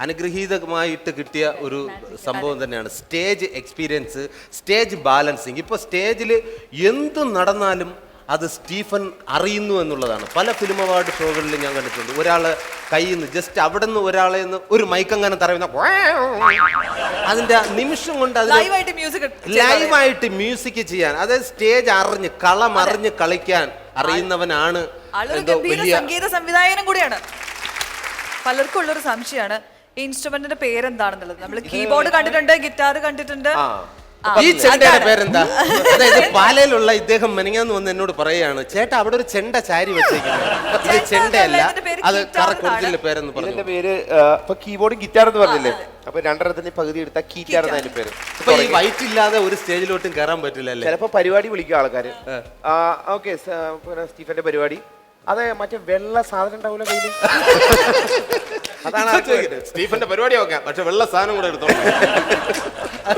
അനുഗ്രഹീതമായിട്ട് കിട്ടിയ ഒരു സംഭവം തന്നെയാണ്. Stage experience, stage balancing. ഇപ്പോൾ സ്റ്റേജിൽ എന്ത് നടന്നാലും അത് സ്റ്റീഫൻ അറിയുന്നു എന്നുള്ളതാണ്. പല ഫിലിം അവാർഡ് ഷോകളിൽ ഞാൻ കണ്ടിട്ടുണ്ട്. ഒരാൾ കയ്യിൽ നിന്ന് ജസ്റ്റ് അവിടെ നിന്ന് ഒരാളെ നിന്ന് ഒരു മൈക്കങ്ങനെ തറയുന്ന അതിൻ്റെ നിമിഷം കൊണ്ട് അത് ലൈവായിട്ട് മ്യൂസിക് ചെയ്യാൻ, അതായത് സ്റ്റേജ് അറിഞ്ഞ് കളം അറിഞ്ഞ് കളിക്കാൻ അറിയുന്നവനാണ്. സംഗീത സംവിധായകനും കൂടിയാണ്. പലർക്കും ഉള്ളൊരു സംശയമാണ് ഈ ഇൻസ്ട്രുമെന്റിന്റെ പേരെന്താണെന്നുള്ളത്. നമ്മൾ കീബോർഡ് കണ്ടിട്ടുണ്ട്, ഗിറ്റാർ കണ്ടിട്ടുണ്ട്. ഈ ചെണ്ടയുടെ പേരെന്താ? അതായത് പാലയിലുള്ള ഇദ്ദേഹം മെനങ്ങാന്ന് വന്ന് എന്നോട് പറയുകയാണ്, ചേട്ടാ അവിടെ ഒരു ചെണ്ട ചാരി വെച്ചേക്കുന്നത്, ഇത് ചെണ്ടയല്ല, അത് കറക്റ്റ് പേരെന്ന് പറഞ്ഞു. ഇതിന്റെ പേര് ഇപ്പൊ കീബോർഡ് ഗിറ്റാർ എന്ന് പറഞ്ഞില്ലേ? അപ്പൊ രണ്ടെണ്ണത്തിന് പകുതി എടുത്ത ഗിറ്റാർ എന്നതിന്റെ പേര്. ഇപ്പൊ ഈ വൈറ്റ് ഇല്ലാതെ ഒരു സ്റ്റേജിലോട്ടും കയറാൻ പറ്റില്ല അല്ലേ? ചിലപ്പോ പരിപാടി വിളിക്കും ആൾക്കാര്. ഓക്കെ സ്റ്റീഫന്റെ പരിപാടി, അതെ മറ്റേ വെള്ള സാധനം ഉണ്ടാവില്ല കയ്യില്, അതാണ് സ്റ്റീഫന്റെ പരിപാടി നോക്കാം. പക്ഷെ വെള്ള സാധനം കൂടെ എടുത്തോ.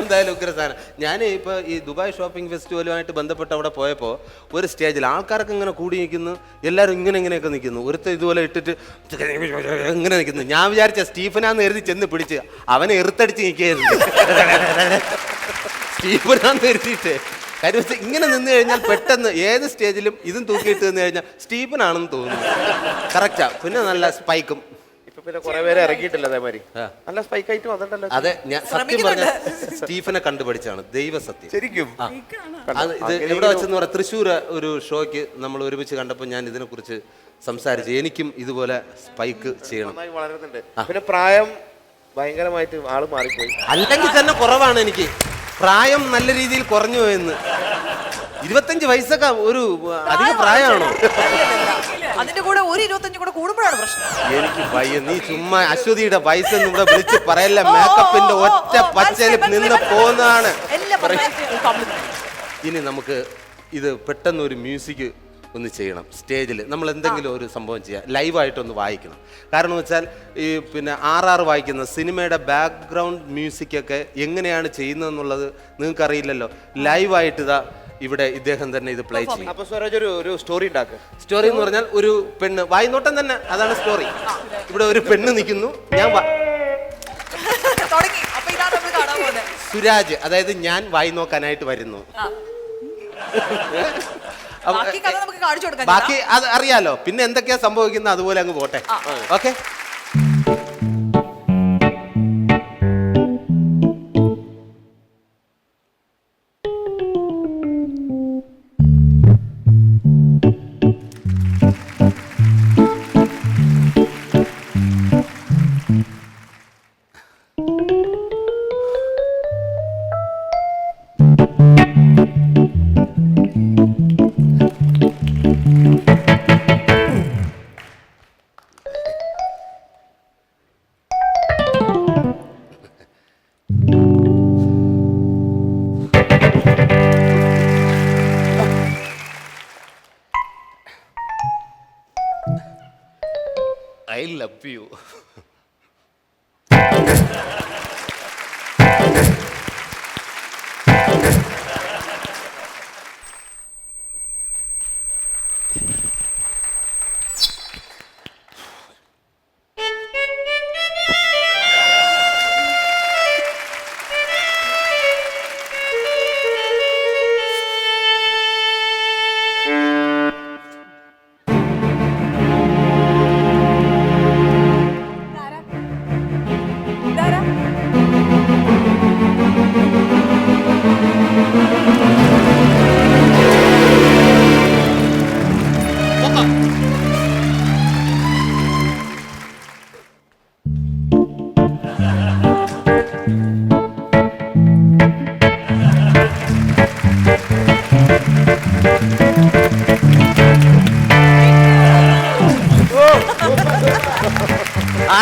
എന്തായാലും ഉഗ്ര സാധനം. ഞാൻ ഇപ്പൊ ഈ ദുബായ് ഷോപ്പിംഗ് ഫെസ്റ്റിവലുമായിട്ട് ബന്ധപ്പെട്ട് അവിടെ പോയപ്പോൾ ഒരു സ്റ്റേജിൽ ആൾക്കാരൊക്കെ ഇങ്ങനെ കൂടി നിൽക്കുന്നു, എല്ലാവരും ഇങ്ങനെയൊക്കെ നിൽക്കുന്നു. ഒരുത്ത ഇതുപോലെ ഇട്ടിട്ട് ഇങ്ങനെ നിൽക്കുന്നു. ഞാൻ വിചാരിച്ച സ്റ്റീഫനാന്ന് എഴുതി ചെന്ന് പിടിച്ച് അവനെ എറുത്തടിച്ച് നിൽക്കുകയായിരുന്നു. സ്റ്റീഫനാന്ന് എഴുതിയിട്ട് കാര്യം വെച്ചാൽ ഇങ്ങനെ നിന്ന് കഴിഞ്ഞാൽ പെട്ടെന്ന് ഏത് സ്റ്റേജിലും ഇതും തൂക്കിയിട്ട് നിന്ന് കഴിഞ്ഞാൽ സ്റ്റീഫനാണെന്ന് തോന്നുന്നു. കറക്റ്റാ. പിന്നെ നല്ല സ്പൈക്കും. പിന്നെ കുറെ പേര് ഇറങ്ങിയിട്ടില്ല അതേമാതിരി നല്ല സ്പൈക്ക് ആയിട്ട് വന്നിട്ടല്ലോ. അതെ, ഞാൻ സത്യം പറഞ്ഞ സ്റ്റീഫനെ കണ്ടുപഠിച്ചാണ്, ദൈവസത്യം ശരിക്കും. ഇത് എവിടെ വെച്ചെന്ന് പറയാം, തൃശ്ശൂർ ഒരു ഷോയ്ക്ക് നമ്മൾ ഒരുമിച്ച് കണ്ടപ്പോൾ ഞാൻ ഇതിനെ കുറിച്ച് സംസാരിച്ചു. എനിക്കും ഇതുപോലെ സ്പൈക്ക് ചെയ്യണം. വളരുന്നുണ്ട്. പിന്നെ പ്രായം ഭയങ്കരമായിട്ട് ആള് മാറിപ്പോയി. അല്ലെങ്കിൽ തന്നെ കുറവാണ് എനിക്ക് പ്രായം, നല്ല രീതിയിൽ കുറഞ്ഞു പോയെന്ന്. 25 വയസ്സൊക്കെ ഒരു അധിക പ്രായമാണോ? അതിന്റെ കൂടെ ഒരു 25 കൂടെ കൂടുമ്പോഴാണ് പ്രശ്നം. എനിക്ക് ഭയ, നീ ചുമ്മാ അശ്വതിയുടെ വയസ്സൊന്നും ഇവിടെ വിളിച്ച് പറയല്ല. മേക്കപ്പിന്റെ ഒറ്റ പച്ചയിൽ നിന്ന് പോകുന്നതാണ്. ഇനി നമുക്ക് ഇത് പെട്ടെന്ന് ഒരു മ്യൂസിക് ഒന്ന് ചെയ്യണം. സ്റ്റേജിൽ നമ്മൾ എന്തെങ്കിലും ഒരു സംഭവം ചെയ്യാം, ലൈവായിട്ടൊന്ന് വായിക്കണം. കാരണം വെച്ചാൽ ഈ പിന്നെ RR വായിക്കുന്ന സിനിമയുടെ ബാക്ക്ഗ്രൗണ്ട് മ്യൂസിക്കൊക്കെ എങ്ങനെയാണ് ചെയ്യുന്നതെന്നുള്ളത് നിങ്ങൾക്കറിയില്ലല്ലോ. ലൈവായിട്ട് ഇതാ ഇവിടെ ഇദ്ദേഹം തന്നെ ഇത് പ്ലേ ചെയ്യും. അപ്പൊ സ്വരാജ് ഒരു സ്റ്റോറി ഉണ്ടാക്കുക. സ്റ്റോറി എന്ന് പറഞ്ഞാൽ ഒരു പെണ്ണ്, വായ്നോട്ടം തന്നെ, അതാണ് സ്റ്റോറി. ഇവിടെ ഒരു പെണ്ണ് നിൽക്കുന്നു, ഞാൻ സുരാജ്, അതായത് ഞാൻ വായി നോക്കാനായിട്ട് വരുന്നു. ബാക്കി അത് അറിയാലോ. പിന്നെ എന്തൊക്കെയാ സംഭവിക്കുന്നത് അതുപോലെ അങ്ങ് പോട്ടെ. ഓക്കെ. Love you.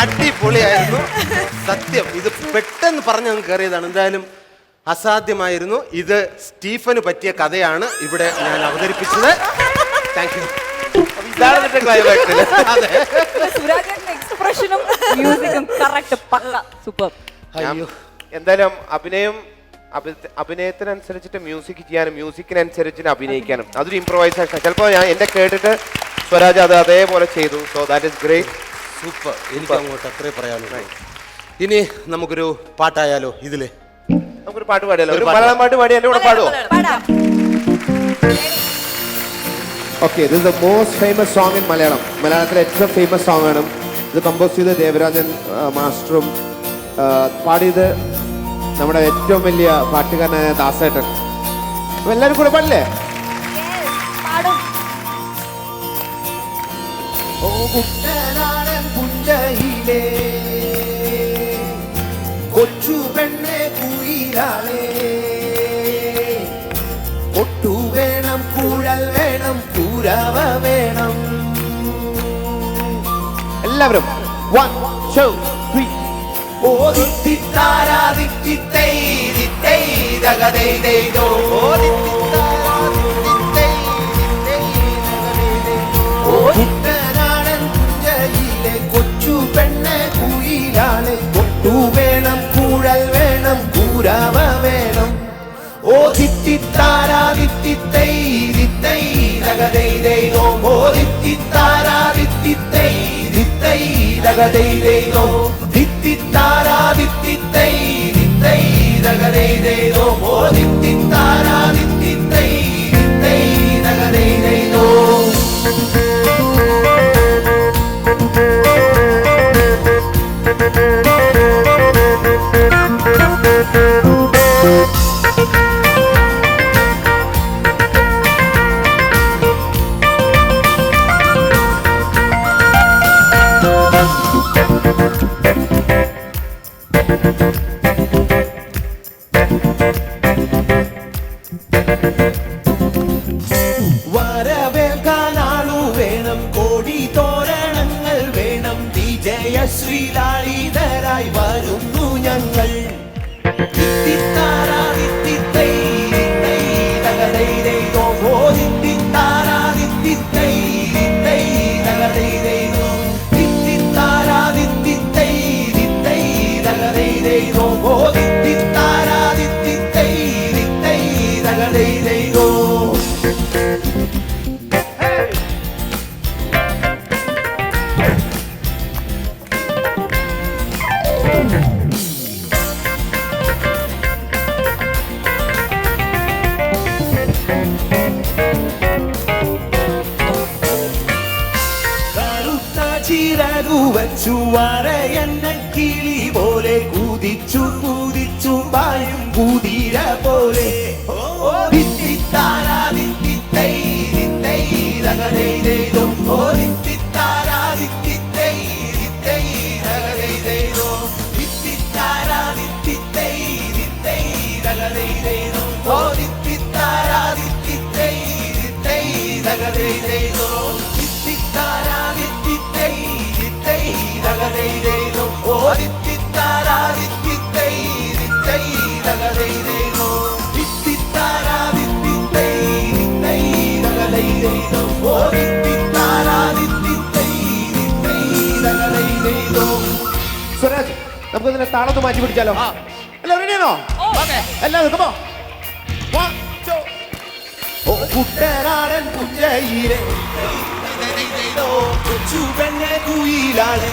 അടിപൊളിയായിരുന്നു സത്യം. ഇത് പെട്ടെന്ന് പറഞ്ഞ് അങ്ങ് കയറിയതാണ്. എന്തായാലും അസാധ്യമായിരുന്നു. ഇത് സ്റ്റീഫന് പറ്റിയ കഥയാണ് ഇവിടെ ഞാൻ അവതരിപ്പിച്ചത്. Thank you. ഇതാണ് ക്ലൈമാക്സിൽ. അതെ, എക്സ്പ്രഷനും മ്യൂസിക്കും കറക്റ്റ് പക്ക സൂപ്പർ. അയ്യോ, എന്തായാലും അഭിനയത്തിനനുസരിച്ചിട്ട് മ്യൂസിക് ചെയ്യാനും മ്യൂസിക്കിനനുസരിച്ചിട്ട് അഭിനയിക്കാനും അതൊരു ഇംപ്രവൈസേഷൻ. ചിലപ്പോൾ ഞാൻ എന്റെ കേട്ടിട്ട് സ്വരാജ് അത് അതേപോലെ ചെയ്തു. So that is great. Super. എനിക്ക് അങ്ങോട്ട് അത്രേ പറയാനുള്ളൂ. ഇനി നമുക്കൊരു പാട്ടായാലോ? ഇതില് നമുക്കൊരു പാട്ട് പാടിയാലോ? ഒരു മലയാളം പാട്ട് പാടി എന്റെ കൂടെ പാടുവോ? Okay, this is the most famous song in Malayalam. മലയാളത്തിലെ ഏറ്റവും ഫേമസ് സോങ് ആണ് ഇത്. കമ്പോസ് ചെയ്ത് ദേവരാജൻ മാസ്റ്ററും പാടിയത് നമ്മുടെ ഏറ്റവും വലിയ പാട്ടുകാരനായ ദാസേട്ടൻ. അപ്പൊ എല്ലാവരും കൂടെ പാടില്ലേ? ഓ കുട്ടനാടൻ പുഞ്ചയിലേ കൊച്ചു പെണ്ണെ കുയിലാളേ ഒട്ടു വേണം കുഴൽ വേണം കുരവ വേണം. എല്ലാവരും 1 2 3. ഓ ദിത്തിത്താരാ ദിത്തിത്തൈ ദിത്തൈ ദഗദൈ ദൈദോ. ഓ ദിത്തിത്താരാ ദിത്തിത്തൈ ദിത്തൈ ദഗദൈ ദൈദോ. ഓ കുട്ടനാടൻ പുഞ്ചയിലെ കൊച്ചു പെണ്ണെ കുയിലാളെ ഒട്ടു വേണം കുഴൽ വേണം കുരവ വേണം. ഓ ദിത്തിത്താരാ ദിത്തിത്തൈ ദിത്തൈ ദഗദൈ ദൈദോ. ഓ ദിത്തിത്താരാ ദിത്തിത്തൈ ദിത്തൈ ദഗദൈ ദൈദോ. ദിത്തിത്താരാ ദിത്തിത്തൈ ദിത്തൈ ദഗദൈ ദൈദോ. ഓ ദിത്തിത്താരാ ദിത്തിത്തൈ ദിത്തൈ ദഗദൈ ദൈദോ. വരവേൽക്കാനാളു വേണം, കോടി തോരണങ്ങൾ വേണം, വിജയശ്രീലാളിതരായി വരുന്നു ഞങ്ങൾ. ദിത്തിത്താരാ ദിത്തിത്തൈ ദിത്തൈ ദഗദൈ ദൈദോ. ഓ ദിത്തിത്താരാ ദിത്തിത്തൈ ദിത്തൈ ദഗദൈ ദൈദോ. ദിത്തിത്താരാ ദിത്തിത്തൈ ദിത്തൈ ദഗദൈ ദൈദോ. ഓ ദിത്തിത്താരാ ദിത്തിത്തൈ ദിത്തൈ ദഗദൈ ദൈദോ. ചിറകുവച്ചു വരയെന്ന കിളി പോലെ കുതിച്ചു കുതിച്ചു പായും കുതിര പോലെ. ഓ ദിത്തിത്താരാ ദിത്തിത്തൈ ദിത്തൈ ദഗദൈ ദൈദോ. ഓ ദിത്തിത്താരാ ദിത്തിത്തൈ ദിത്തൈ ദഗദൈ ദൈദോ. ദിത്തിത്താരാ ദിത്തിത്തൈ ദിത്തൈ ദഗദൈ ദൈദോ. ഓ ദിത്തിത്താരാ ദിത്തിത്തൈ ദിത്തൈ ദഗദൈ ദൈദോ. ദിത്തിത്താരാ ദിത്തിത്തൈ ദിത്തൈ ദഗദൈ ദൈദോ. ഓ ദിത്തിത്താരാ ദിത്തിത്തൈ ദിത്തൈ ദഗദൈ ദൈദോ. ദിത്തിത്താരാ ദിത്തിത്തൈ ദിത്തൈ ദഗദൈ ദൈദോ. ഓ ദിത്തിത്താരാ ദിത്തിത്തൈ ദിത്തൈ ദഗദൈ സ്വരാജ് നമുക്ക് ഇതിനെ താളത്ത് മാറ്റി പിടിച്ചാലോ? എല്ലാവരും ready ആണോ? എല്ലാവരും come on. One, two. ഓ കുട്ടനാടൻ പുഞ്ചയിലെ കൊച്ചുപെണ്ണെ കുയിലാളെ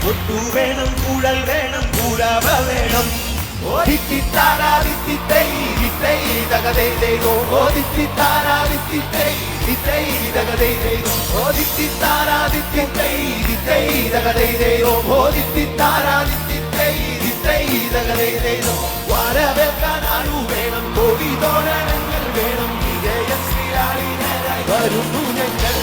ഒട്ടു വേണം കുഴൽ വേണം കുഴവ വേണം വരവേൽക്കാനാണു വേണം കോടി തോരണങ്ങൾ വേണം വിജയശ്രീരാളിനായി വരുന്നു ഞങ്ങൾ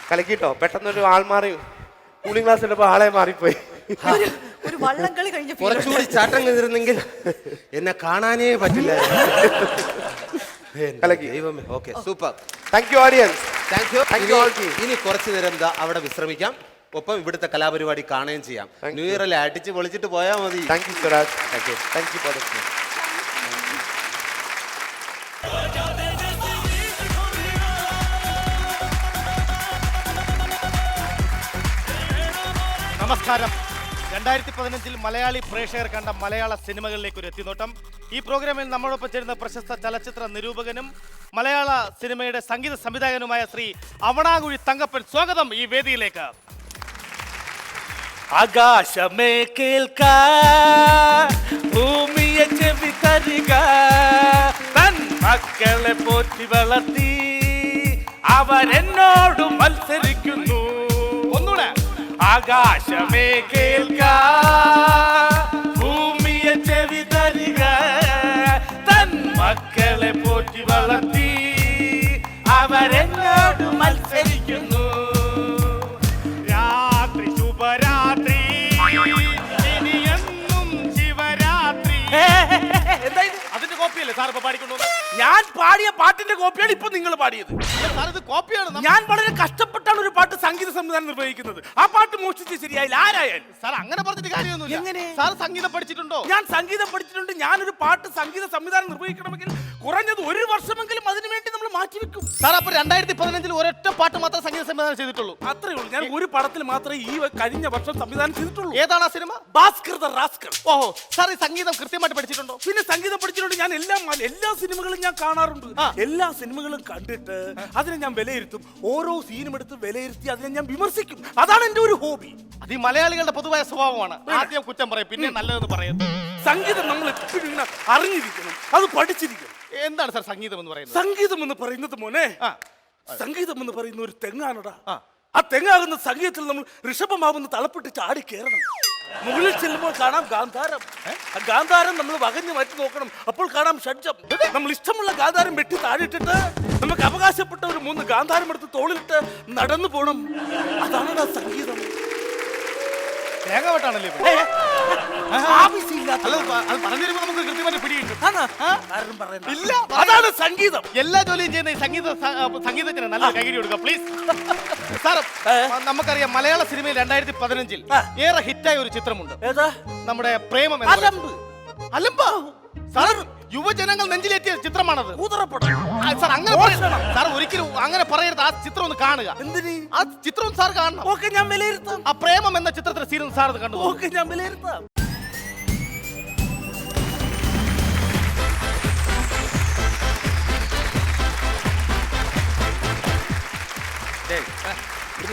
കലക്കിട്ടോ പെട്ടെന്നൊരു ആൾ മാറി കൂളിംഗ് ഗ്ലാസ് ഇട്ടപ്പോ ആളെ മാറിപ്പോയി. ഒരു വള്ളം കളി കഴിഞ്ഞ കുറച്ചുകൂടി ചാട്ടം ചെയ്തിരുന്നെങ്കിൽ എന്നെ കാണാനേ പറ്റില്ല. ദൈവമേ. Okay, super. Thank you audience. Thank U. Thank you all team. ഇനി കുറച്ചു നേരം ദാ അവിടെ വിശ്രമിക്കാം, ഒപ്പം ഇവിടുത്തെ കലാപരിപാടി കാണുകയും ചെയ്യാം. ന്യൂ ഇയറിൽ അടിച്ച് പൊളിച്ചിട്ട് പോയാൽ മതി. Thank you Swaraj. Thank you for the നമസ്കാരം. 2015 മലയാളി പ്രേക്ഷകർ കണ്ട മലയാള സിനിമകളിലേക്ക് ഒരു എത്തിനോട്ടം. ഈ പ്രോഗ്രാമിൽ നമ്മളോടൊപ്പം ചേരുന്ന പ്രശസ്ത ചലച്ചിത്ര നിരൂപകനും മലയാള സിനിമയുടെ സംഗീത സംവിധായകനുമായ ശ്രീ അവണാകുഴി തങ്കപ്പൻ. സ്വാഗതം ഈ വേദിയിലേക്ക്. ആകാശമേ കേൾക്കാ, ഭൂമിയെ ചെവി തരിക, തൻ മക്കളെ പോറ്റി വളർത്തി അവരെന്നോട് മത്സരിക്കുന്നു. ഒന്നുകൂടെ. ആകാശമേ കേൾക്കാ, ഭൂമിയെ ചെവി തരിക, തൻ മക്കളെ പോറ്റി വളർത്തി അവരെന്നോട് മത്സരിക്കുന്നു. രാത്രി ശുഭരാത്രി, ഇനിയെന്നും ശിവരാത്രി. അതിന്റെ കോപ്പിയല്ലേ സാർ ഇപ്പൊ പാടിക്കൊണ്ടു? ഞാൻ പാടിയ പാട്ടിന്റെ കോപ്പിയാണ് ഇപ്പൊ നിങ്ങൾ പാടിയത്. സാർ ഇത് കോപ്പിയാണ്. ഞാൻ വളരെ കഷ്ടപ്പെട്ടാണ് ഒരു പാട്ട് സംഗീത സംവിധാനം നിർവഹിക്കുന്നത്. ആ പാട്ട് മോഷ്ടിച്ച് ശരിയായില്ല. ആരായാലും സാർ അങ്ങനെ പറഞ്ഞിട്ട് കാര്യമൊന്നുമില്ല. എങ്ങനെ? സാർ സംഗീതം പഠിച്ചിട്ടുണ്ടോ? ഞാൻ സംഗീതം പഠിച്ചിട്ടുണ്ട്. ഞാനൊരു പാട്ട് സംഗീത സംവിധാനം നിർവഹിക്കണമെങ്കിൽ കുറഞ്ഞത് 1 വർഷമെങ്കിലും അതിനു വേണ്ടി നമ്മൾ മാറ്റിവെക്കും. സാർ അപ്പൊ 2015 ഒരൊറ്റ പാട്ട് മാത്രം സംഗീത സംവിധാനം ചെയ്തിട്ടുള്ളൂ? അത്രേ ഉള്ളൂ. ഞാൻ ഒരു പടത്തിൽ മാത്രമേ ഈ കഴിഞ്ഞ വർഷം സംവിധാനം ചെയ്തിട്ടുള്ളൂ. ഏതാണ് ആ സിനിമ? Bhaskar the rascal. ഓഹോ, സാർ ഈ സംഗീതം കൃത്യമായിട്ട് പഠിച്ചിട്ടുണ്ടോ? പിന്നെ സംഗീതം പഠിച്ചിട്ടുണ്ട്. ഞാൻ എല്ലാ സിനിമകളും ഞാൻ കാണാറുണ്ട്. എല്ലാ സിനിമകളും കണ്ടിട്ട് അതിനെ ഞാൻ വിലയിരുത്തും. ഓരോ സീനും എടുത്ത് വിലയിരുത്തി അതിനെ ഞാൻ വിമർശിക്കും. അതാണ് എന്റെ ഒരു ഹോബി. അത് ഈ മലയാളികളുടെ പൊതുവായ സ്വഭാവമാണ്. ആദ്യം കുറ്റം പറയും, പിന്നെ നല്ലതെന്ന് പറയുന്നത്. സംഗീതം നമ്മൾ എപ്പോഴും ഇങ്ങനെ അറിഞ്ഞിരിക്കണം, അത് പഠിച്ചിരിക്കണം. എന്താണ് സാർ സംഗീതം എന്ന് പറയുന്നത്? സംഗീതം എന്ന് പറയുന്നത് മോനെ, സംഗീതം എന്ന് പറയുന്ന ഒരു തെങ്ങാണടാ. ആ തെങ്ങാകുന്ന സംഗീതത്തിൽ നമ്മൾ ഋഷഭമാവുന്ന തളപ്പെട്ട് ചാടി കയറണം. മുകളിൽ ചെല്ലുമ്പോൾ കാണാം ഗാന്ധാരം. ആ ഗാന്ധാരം നമ്മൾ വകഞ്ഞു മാറ്റി നോക്കണം. അപ്പോൾ കാണാം ഷഡ്ജം. നമ്മൾ ഇഷ്ടമുള്ള ഗാന്ധാരം വെട്ടി താഴെയിട്ടിട്ട് നമുക്ക് അവകാശപ്പെട്ട ഒരു 3 ഗാന്ധാരം എടുത്ത് തോളിലിട്ട് നടന്നു പോണം. അതാണ് സംഗീതം. തേങ്ങാവട്ടാണല്ലേ നമുക്ക് കൃത്യമായിട്ട് പിടിയുണ്ട്. ഇല്ല, അതാണ് സംഗീതം. എല്ലാ ജോലിയും ചെയ്യുന്ന ഈ സംഗീതത്തിന് നല്ല കൈകരി കൊടുക്കുക പ്ലീസ്. സാർ, നമുക്കറിയാം മലയാള സിനിമയിൽ 2015 ഏറെ ഹിറ്റായ ഒരു ചിത്രമുണ്ട്. ഏതാ? നമ്മുടെ പ്രേമം. അലമ്പ്. സാർ, യുവജനങ്ങൾ നെഞ്ചിലേറ്റിയ ചിത്രമാണത്. സാർ അങ്ങനെ സാർ ഒരിക്കലും അങ്ങനെ പറയരുത്. ആ ചിത്രം ഒന്ന് കാണുക. എന്തിന്? ആ ചിത്രം സാർ കാണണം. ഓക്കെ, ഞാൻ വിലയിരുത്താം. ആ പ്രേമം എന്ന ചിത്രത്തിലെ സീൻ സാർ അത് കണ്ടു. ഓക്കെ, ഞാൻ വിലയിരുത്താം.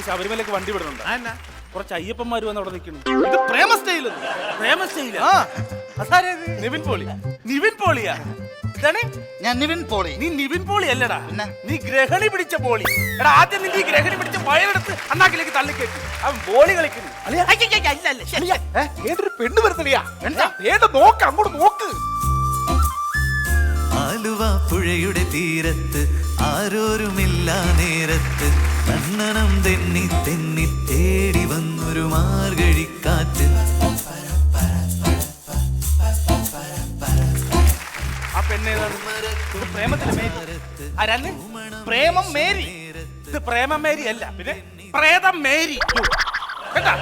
ശബരിമലക്ക് വണ്ടി വിടുന്നുണ്ട്. കുറച്ച് അയ്യപ്പന്മാര് വന്ന് അവിടെ നിൽക്കുന്നു. ഇത് പ്രേമ സ്റ്റൈൽ. പ്രേമ സ്റ്റൈൽ. നിവിൻ പോളി. നിവിൻ പോളിയാ? ഞാൻ നിവിൻ പോളി. നീ നിവിൻ പോളി അല്ലടാ, നീ ഗ്രഹണി പിടിച്ച പോളി. എടാ, ആദ്യം നിന്റെ ഈ ഗ്രഹണി പിടിച്ച വയറെടുത്ത് അണ്ണാക്കിലേക്ക് തള്ളിക്കേറ്റി അവൻ ബോളി കളിക്കുന്നു. ഏതൊരു പെണ്ണ് വരുത്തടിയാ? ഏത് നോക്ക്, അങ്ങോട്ട് നോക്ക്. ആലുവ പുഴയുടെ തീരത്ത് ആരോരുമില്ല നേരത്ത് കണ്ണനം തെന്നി തെന്നി തേടി വന്നൊരു മാർഗഴിക്കാറ്റ്. ആ പെണ്ണേതാണ് പ്രേമത്തിലെ മേരി. ആരാണ്? പ്രേമം മേരി. ഇത് പ്രേമം മേരി അല്ല, പിന്നെ പ്രേതം മേരി. കേട്ടാ?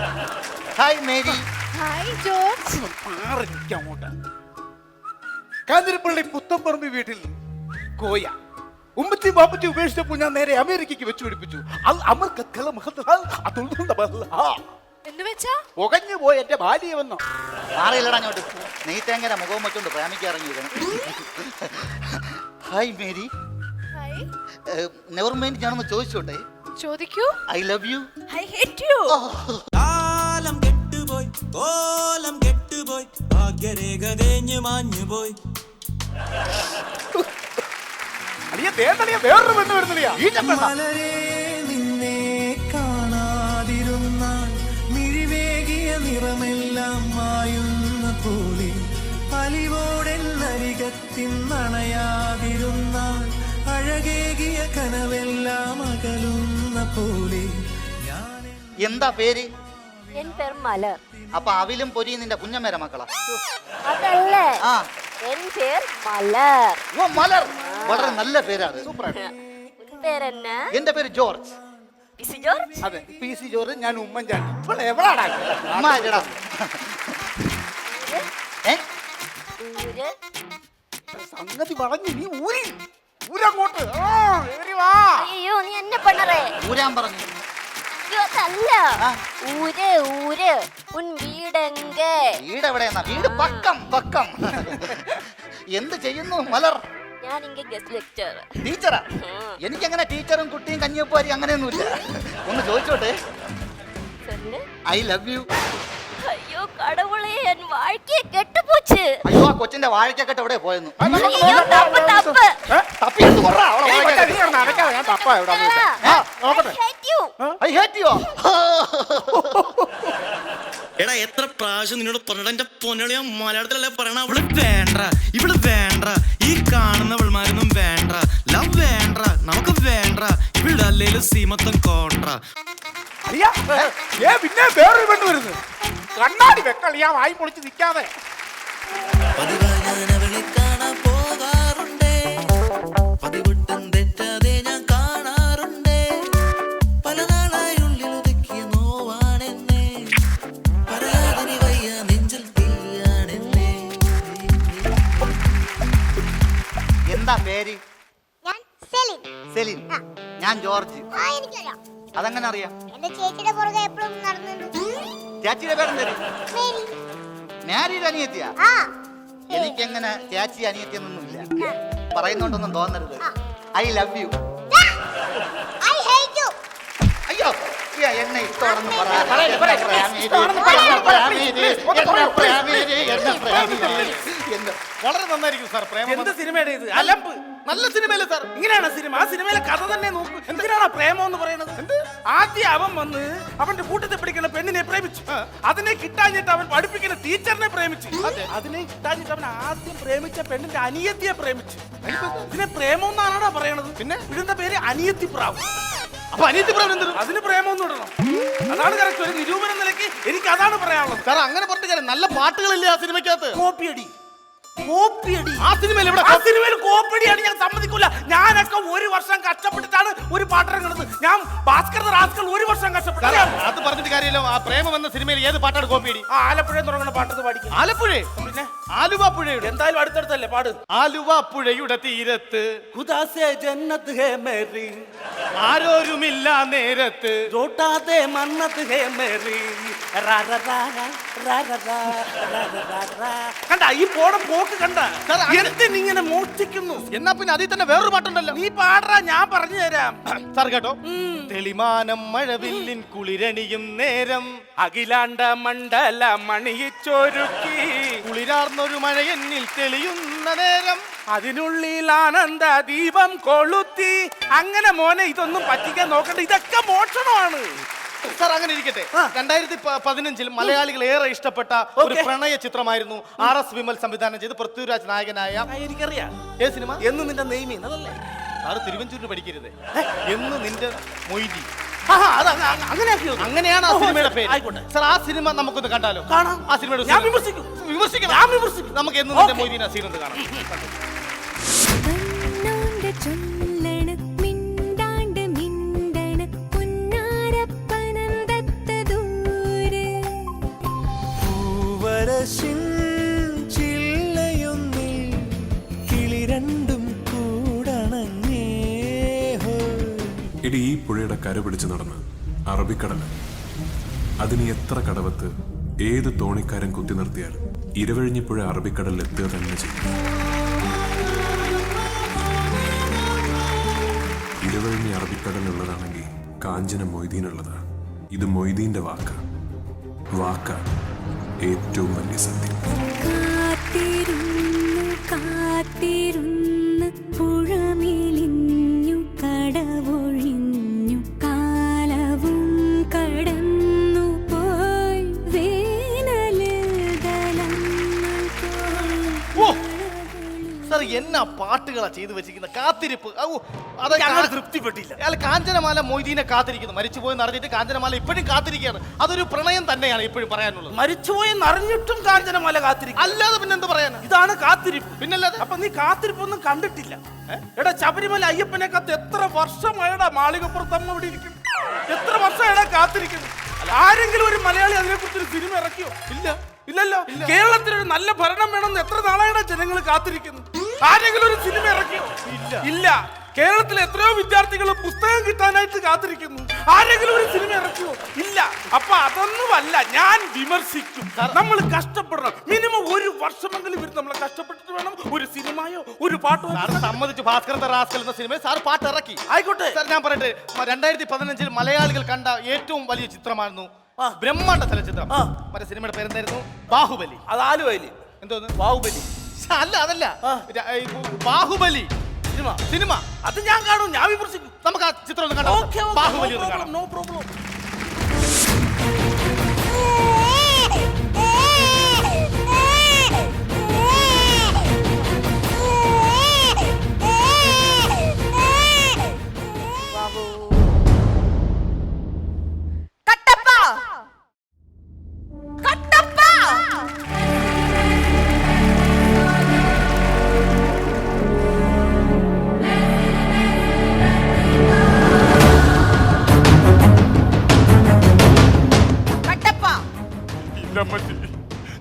Hi Mary. Hi George. അങ്ങോട്ട് കാഞ്ഞിരപ്പള്ളി പുത്തമ്പറമ്പ് വീട്ടിൽ കോയ ഉമ്മച്ചി ബാപ്പച്ചി ഉപേക്ഷിച്ചപ്പോൾ ഞാൻ നേരെ അമേരിക്കയ്ക്ക് വെച്ചു പിടിപ്പിച്ചു. എന്ന് വെച്ചാ പുകഞ്ഞു പോയി എന്റെ ഭാര്യ വന്നോ. ആറില്ലടാ അങ്ങോട്ട് നെയ്ത്തേങ്ങനെ മുഖവും വെച്ചോണ്ട് പ്രേമിക്കാറങ്ങിയിരിക്കണം. Hi Mary. Hi. Never mind ഞാനൊന്ന് ചോദിച്ചോട്ടെ? ചോദിക്കൂ. I love you. I hate you. കാലം കെട്ടുപോയി കോലം കെട്ടുപോയി ഭാഗ്യരേഖ തേഞ്ഞു മാഞ്ഞു പോയി. വേറൊരു പെണ്ണ് വരുന്നില്ല. മലരേ നിന്നെ കാണാതിരുന്നാൽ മിഴിവേകിയ നിറമെല്ലാം മായുന്ന പോലെ അലിവോടെന്നരികത്തിൻ നണയാതിരുന്നാൽ അഴകേകിയ കനവെല്ലാം അകലുന്ന പോലെ. എന്താ പേര്? എൻ പേര് മലർ. അപ്പൊ അവിലും പൊരിയും നിന്റെ കുഞ്ഞമ്മേരെ മക്കളാ? അതല്ലേ, ആ, എൻ പേര് മലർ. ഓ മലർ, വളരെ നല്ല പേരാണ്. സൂപ്പറാണ്. പേരെന്നാ? എന്റെ പേര് ജോർജ്. PC George. അതെ, പി സി ജോർജ്. ഞാൻ ഉമ്മൻചാണ്ടി. എവിടാടാ അമ്മ ആരെടാ? ഊര്. സംഗതി പറഞ്ഞു. നീ ഊരങ്ങോട്ട്. അയ്യോ, നീ എന്നെ പണ്ണറേ. ഊരാൻ പറഞ്ഞു. അയ്യോ, അതല്ല. ഊര് ഊര്. ഉൻ വീടെങ്ക? വീട് എവിടെയെന്നാ? വീട് പക്കം പക്കം. എന്ത് ചെയ്യുന്നു മലർ? ഞാൻ ഇങ്ങ ഗസ്റ്റ് ലെക്ചർ. ടീച്ചറാ? എനിക്കങ്ങനെ ടീച്ചറും കുട്ടിയും കഞ്ഞിയപ്പാരി അങ്ങനെയൊന്നുമില്ല. ഒന്ന് ചോദിച്ചോട്ടെ? I love U. അയ്യോ കടവുളെ, എൻ വാഴ്ക്കയെ കെട്ടുപോച്ച്. അയ്യോ, ആ കൊച്ചിന്റെ വാഴക്കെട്ട് എവിടെ പോയെന്നു? അയ്യോ, തപ്പ് തപ്പ്. തപ്പിയെടുത്ത് കൊറ അവളെ വാഴക്കെട്ട്. I hate you. എടാ, എത്ര പ്രാവശ്യം നിന്നോട് പറഞ്ഞ എന്റെ പൊന്നളിയ മലയാളത്തിലല്ലേ പറയണ? ഇവിടെ വേണ്ട, ഇവിടെ വേണ്ട, ഈ കാണുന്നവൾമാരൊന്നും വേണ്ട, ലവ് വേണ്ട, നമുക്ക് വേണ്ട, ഇവിടെ അല്ലേലും സീമത്തം കോണ്ട. പിന്നെ വേറൊരു പെണ്ണ് വരുന്നു. കണ്ണാടി വെക്കളിയാ, വായി പൊളിച്ച് നിൽക്കാതെ. പതിവായി കാണാൻ പോകാറുണ്ടേ, പതിവട്ടം തെറ്റാതെ ഞാൻ കാണാറുണ്ടേ, പല നാളായി ഉള്ളിൽ ഒതുക്കിയ നോവാണെന്നേ, പറയാതിനി വയ്യ നെഞ്ചിൽ തീയാണെന്നേ. എന്താ പേര്? ഞാൻ സെലിൻ. സെലിൻ. ഞാൻ ജോർജ്. എനിക്കറിയാം. അതെങ്ങനെ അറിയാം? എന്റെ ചേച്ചിയുടെ പുറകെ എപ്പോഴും നടന്നു. ചേച്ചിയുടെ പേരെന്തേര്? മേരി. മാരീഡ് അനിയത്തിയാ? ആ. എനിക്കെങ്ങനെ ചേച്ചി അനിയത്തിയൊന്നുമില്ല. പറയുന്നോണ്ടൊന്നും തോന്നരുത്. I love U. I hate you. അയ്യോ, എന്നെ ഇഷ്ടമാണെന്ന് പറ. വളരെ നന്നായിരിക്കും സാർ. പ്രേമം എന്ത് സിനിമയുടെ ഇത്? അലമ്പ്. നല്ല സിനിമയല്ലേ സാർ? ഇങ്ങനെയാണ് സിനിമ. ആ സിനിമയിലെ കഥ തന്നെ നോക്കൂ. എന്തിനാണ് പ്രേമം എന്ന് പറയുന്നത്? ആദ്യം അവൻ വന്ന് അവന്റെ കൂട്ടത്തിൽ പഠിക്കുന്ന പെണ്ണിനെ പ്രേമിച്ചു. അതിനെ കിട്ടാഞ്ഞിട്ട് അവൻ പഠിപ്പിക്കുന്ന ടീച്ചറിനെ പ്രേമിച്ചു. അതിനെ കിട്ടാഞ്ഞിട്ട് അവൻ ആദ്യം പ്രേമിച്ച പെണ്ണിന്റെ അനിയത്തിയെ പ്രേമിച്ചു. ഇതിനെ പ്രേമം എന്നാണോ പറയണത്? പിന്നെ ഇതിന്റെ പേര് അനിയത്തി പ്രാവ്. അപ്പൊ അനിയത്തി പ്രാവ് എന്ത്? അതിന് പ്രേമൊന്നും ഇടണം. അതാണ് കറക്റ്റ്. ഒരു നിരൂപണ നിലയ്ക്ക് എനിക്ക് അതാണ് പറയാനുള്ളത് സാർ. അങ്ങനെ പറഞ്ഞിട്ട് കാര്യം. നല്ല പാട്ടുകളില്ലേ ആ സിനിമയ്ക്കകത്ത്? കോപ്പിയടി. ആ സിനിമയിൽ കോപ്പിയടിയാണ്. ഞാൻ സമ്മതിക്കൂല. ഞാനൊക്കെ ഒരു വർഷം കഷ്ടപ്പെട്ടിട്ടാണ് ഒരു പാട്ടിറങ്ങുന്നത്. ഞാൻ ഭാസ്കർ റാസ്കൽ ഒരു വർഷം കഷ്ടപ്പെട്ടു. അത് പറഞ്ഞിട്ട് കാര്യമല്ലോ. ആ പ്രേമം എന്ന സിനിമയിൽ ഏത് പാട്ടാണ് കോപ്പിയടി? ആലപ്പുഴ തുടങ്ങുന്ന പാട്ടത് പാടിക്കും. ആലപ്പുഴ? പിന്നെ ആലുവ പുഴയുടെ. എന്തായാലും അടുത്തടുത്തല്ലേ പാട്. ആലുവ പുഴയുടെ തീരത്ത് ഖുദാസേ ജന്നത്ത് ഹേ മേരി, ആരോരുമില്ല നേരത്ത് ജോട്ടാതെ മന്നത്ത് ഹേ മേരി. കണ്ട ഈ പോണ പോക്ക് കണ്ട? എന്തിനിങ്ങനെ മോഷ്ടിക്കുന്നു? എന്നാ പിന്നെ അതിൽ തന്നെ വേറൊരു പാട്ടുണ്ടല്ലോ. നീ പാടാ, ഞാൻ പറഞ്ഞു തരാം സാർ. കേട്ടോ? തെളിമാനം മഴവില്ലിൻ കുളിരണിയും നേരം, അഖിലാണ്ട മണ്ഡല മണിയിച്ചൊരുക്കി, കുളിരാർന്നൊരു മഴ എന്നിൽ തെളിയുന്ന നേരം, അതിനുള്ളിൽ ആനന്ദ ദീപം കൊളുത്തി. അങ്ങനെ മോനെ, ഇതൊന്നും പറ്റിക്കാൻ നോക്കണ്ട. ഇതൊക്കെ മോഷണമാണ്. സാർ അങ്ങനെ ഇരിക്കട്ടെ. 2015 മലയാളികൾ ഏറെ ഇഷ്ടപ്പെട്ട ഒരു പ്രണയ ചിത്രമായിരുന്നു RS വിമൽ സംവിധാനം ചെയ്ത് പൃഥ്വിരാജ് നായകനായ. എനിക്കറിയാം ഏത് സിനിമ? എന്ന് നിന്റെ നെയ്മി. അതല്ലേ സാറ് തിരുവഞ്ചൂരിന് പഠിക്കരുത്. എന്ന് നിന്റെ മൊയ്തി. അങ്ങനെയാണ് ആ സിനിമയുടെ പേര്. ആയിക്കോട്ടെ സാർ, ആ സിനിമ നമുക്കൊന്ന് കണ്ടാലോ? കാണാം. ആ സിനിമയുടെ വിമർശിക്കണം. നമുക്ക് എന്ന് നിന്റെ മൊയ്തീന സീൻ ഒന്ന് കാണാം. എടി, ഈ പുഴയുടെ കര പിടിച്ച് നടന്ന് അറബിക്കടൽ, അതിന് എത്ര കടവത്ത് ഏത് തോണിക്കാരൻ കുത്തി നിർത്തിയാലും ഇരവഴിഞ്ഞിപ്പുഴ അറബിക്കടലിൽ എത്തുക തന്നെ ചെയ്യും. ഇരവഴിഞ്ഞി അറബിക്കടലുള്ളതാണെങ്കിൽ കാഞ്ചന മൊയ്തീനുള്ളതാ. ഇത് മൊയ്തീന്റെ വാക്ക ഏറ്റവും വലിയ സത്യം. കാത്തിരുന്ന് പുഴമേലിഞ്ഞു കടവൊഴിഞ്ഞു കാലവും കടന്നു പോയി സാർ, എന്നാ പാട്ടുകളാ ചെയ്തു വെച്ചിരിക്കുന്ന. കാത്തിരിപ്പ് തൃപ്തിപ്പെട്ടില്ല. അയാൾ കാഞ്ചനമാല മൊയ്തീനെ കാത്തിരിക്കുന്നു. മരിച്ചുപോയെന്ന് അറിഞ്ഞിട്ട് കാഞ്ചനമാല ഇപ്പോഴും കാത്തിരിക്കുകയാണ്. അതൊരു പ്രണയം തന്നെയാണ് ഇപ്പോഴും പറയാനുള്ളത്. മരിച്ചുപോയെന്ന് അറിഞ്ഞിട്ടും കാഞ്ചനമാല കാത്തിരിക്കും. അല്ലാതെ പിന്നെന്ത് പറയാൻ? ഇതാണ് കാത്തിരിപ്പ്. പിന്നല്ലാതെ. അപ്പൊ നീ കാത്തിരിപ്പൊന്നും കണ്ടിട്ടില്ല. എടാ, ശബരിമല അയ്യപ്പനെ കത്ത് എത്ര വർഷമായടാ മാളികപ്പുറത്തമ്മ ഇവിടെ ഇരിക്കും. എത്ര വർഷമായടാ കാത്തിരിക്കുന്നു. ആരെങ്കിലും ഒരു മലയാളി അതിനെ കുറിച്ചൊരു സിനിമ ഇറക്കിയോ? ഇല്ലല്ലോ. കേരളത്തിലൊരു നല്ല ഭരണം വേണമെന്ന് എത്ര നാളായടാ ജനങ്ങൾ കാത്തിരിക്കുന്നു. ആരെങ്കിലും ഒരു സിനിമ ഇറക്കിയോ? ഇല്ല. കേരളത്തിലെ എത്രയോ വിദ്യാർത്ഥികൾ പുസ്തകം കിട്ടാനായിട്ട് കാത്തിരിക്കുന്നു. ആരെങ്കിലും ഒരു സിനിമ ഇറക്കിയോ? ഇല്ല. അപ്പൊ അതൊന്നുമല്ല ഞാൻ വിമർശിക്കും. നമ്മൾ കഷ്ടപ്പെടണം. മിനിമം ഒരു വർഷമെങ്കിലും ഇവർ നമ്മളെ കഷ്ടപ്പെട്ടിട്ട് വേണം ഒരു സിനിമയോ ഒരു പാട്ടോ. സമ്മതിച്ചു. ഭാസ്കർ റാസ്കൽ എന്ന സിനിമ സാർ പാട്ട് ഇറക്കി. ആയിക്കോട്ടെ സാർ, ഞാൻ പറയട്ടെ, 2015 മലയാളികൾ കണ്ട ഏറ്റവും വലിയ ചിത്രമായിരുന്നു ബ്രഹ്മാണ്ഡ ചലച്ചിത്രം. മറ്റേ സിനിമയുടെ പേരെന്തായിരുന്നു? ബാഹുബലി. അത് ആലുവലി. എന്തോന്ന്? ബാഹുബലി. അല്ല, അതല്ല. ബാഹുബലി സിനിമ അത് ഞാൻ കാണും, ഞാൻ വിമർശിക്കും. നമുക്ക് ആ ചിത്രം ഒന്ന് കണ്ടോ? ബാഹുബലി ഒന്ന് കാണാം. No problem.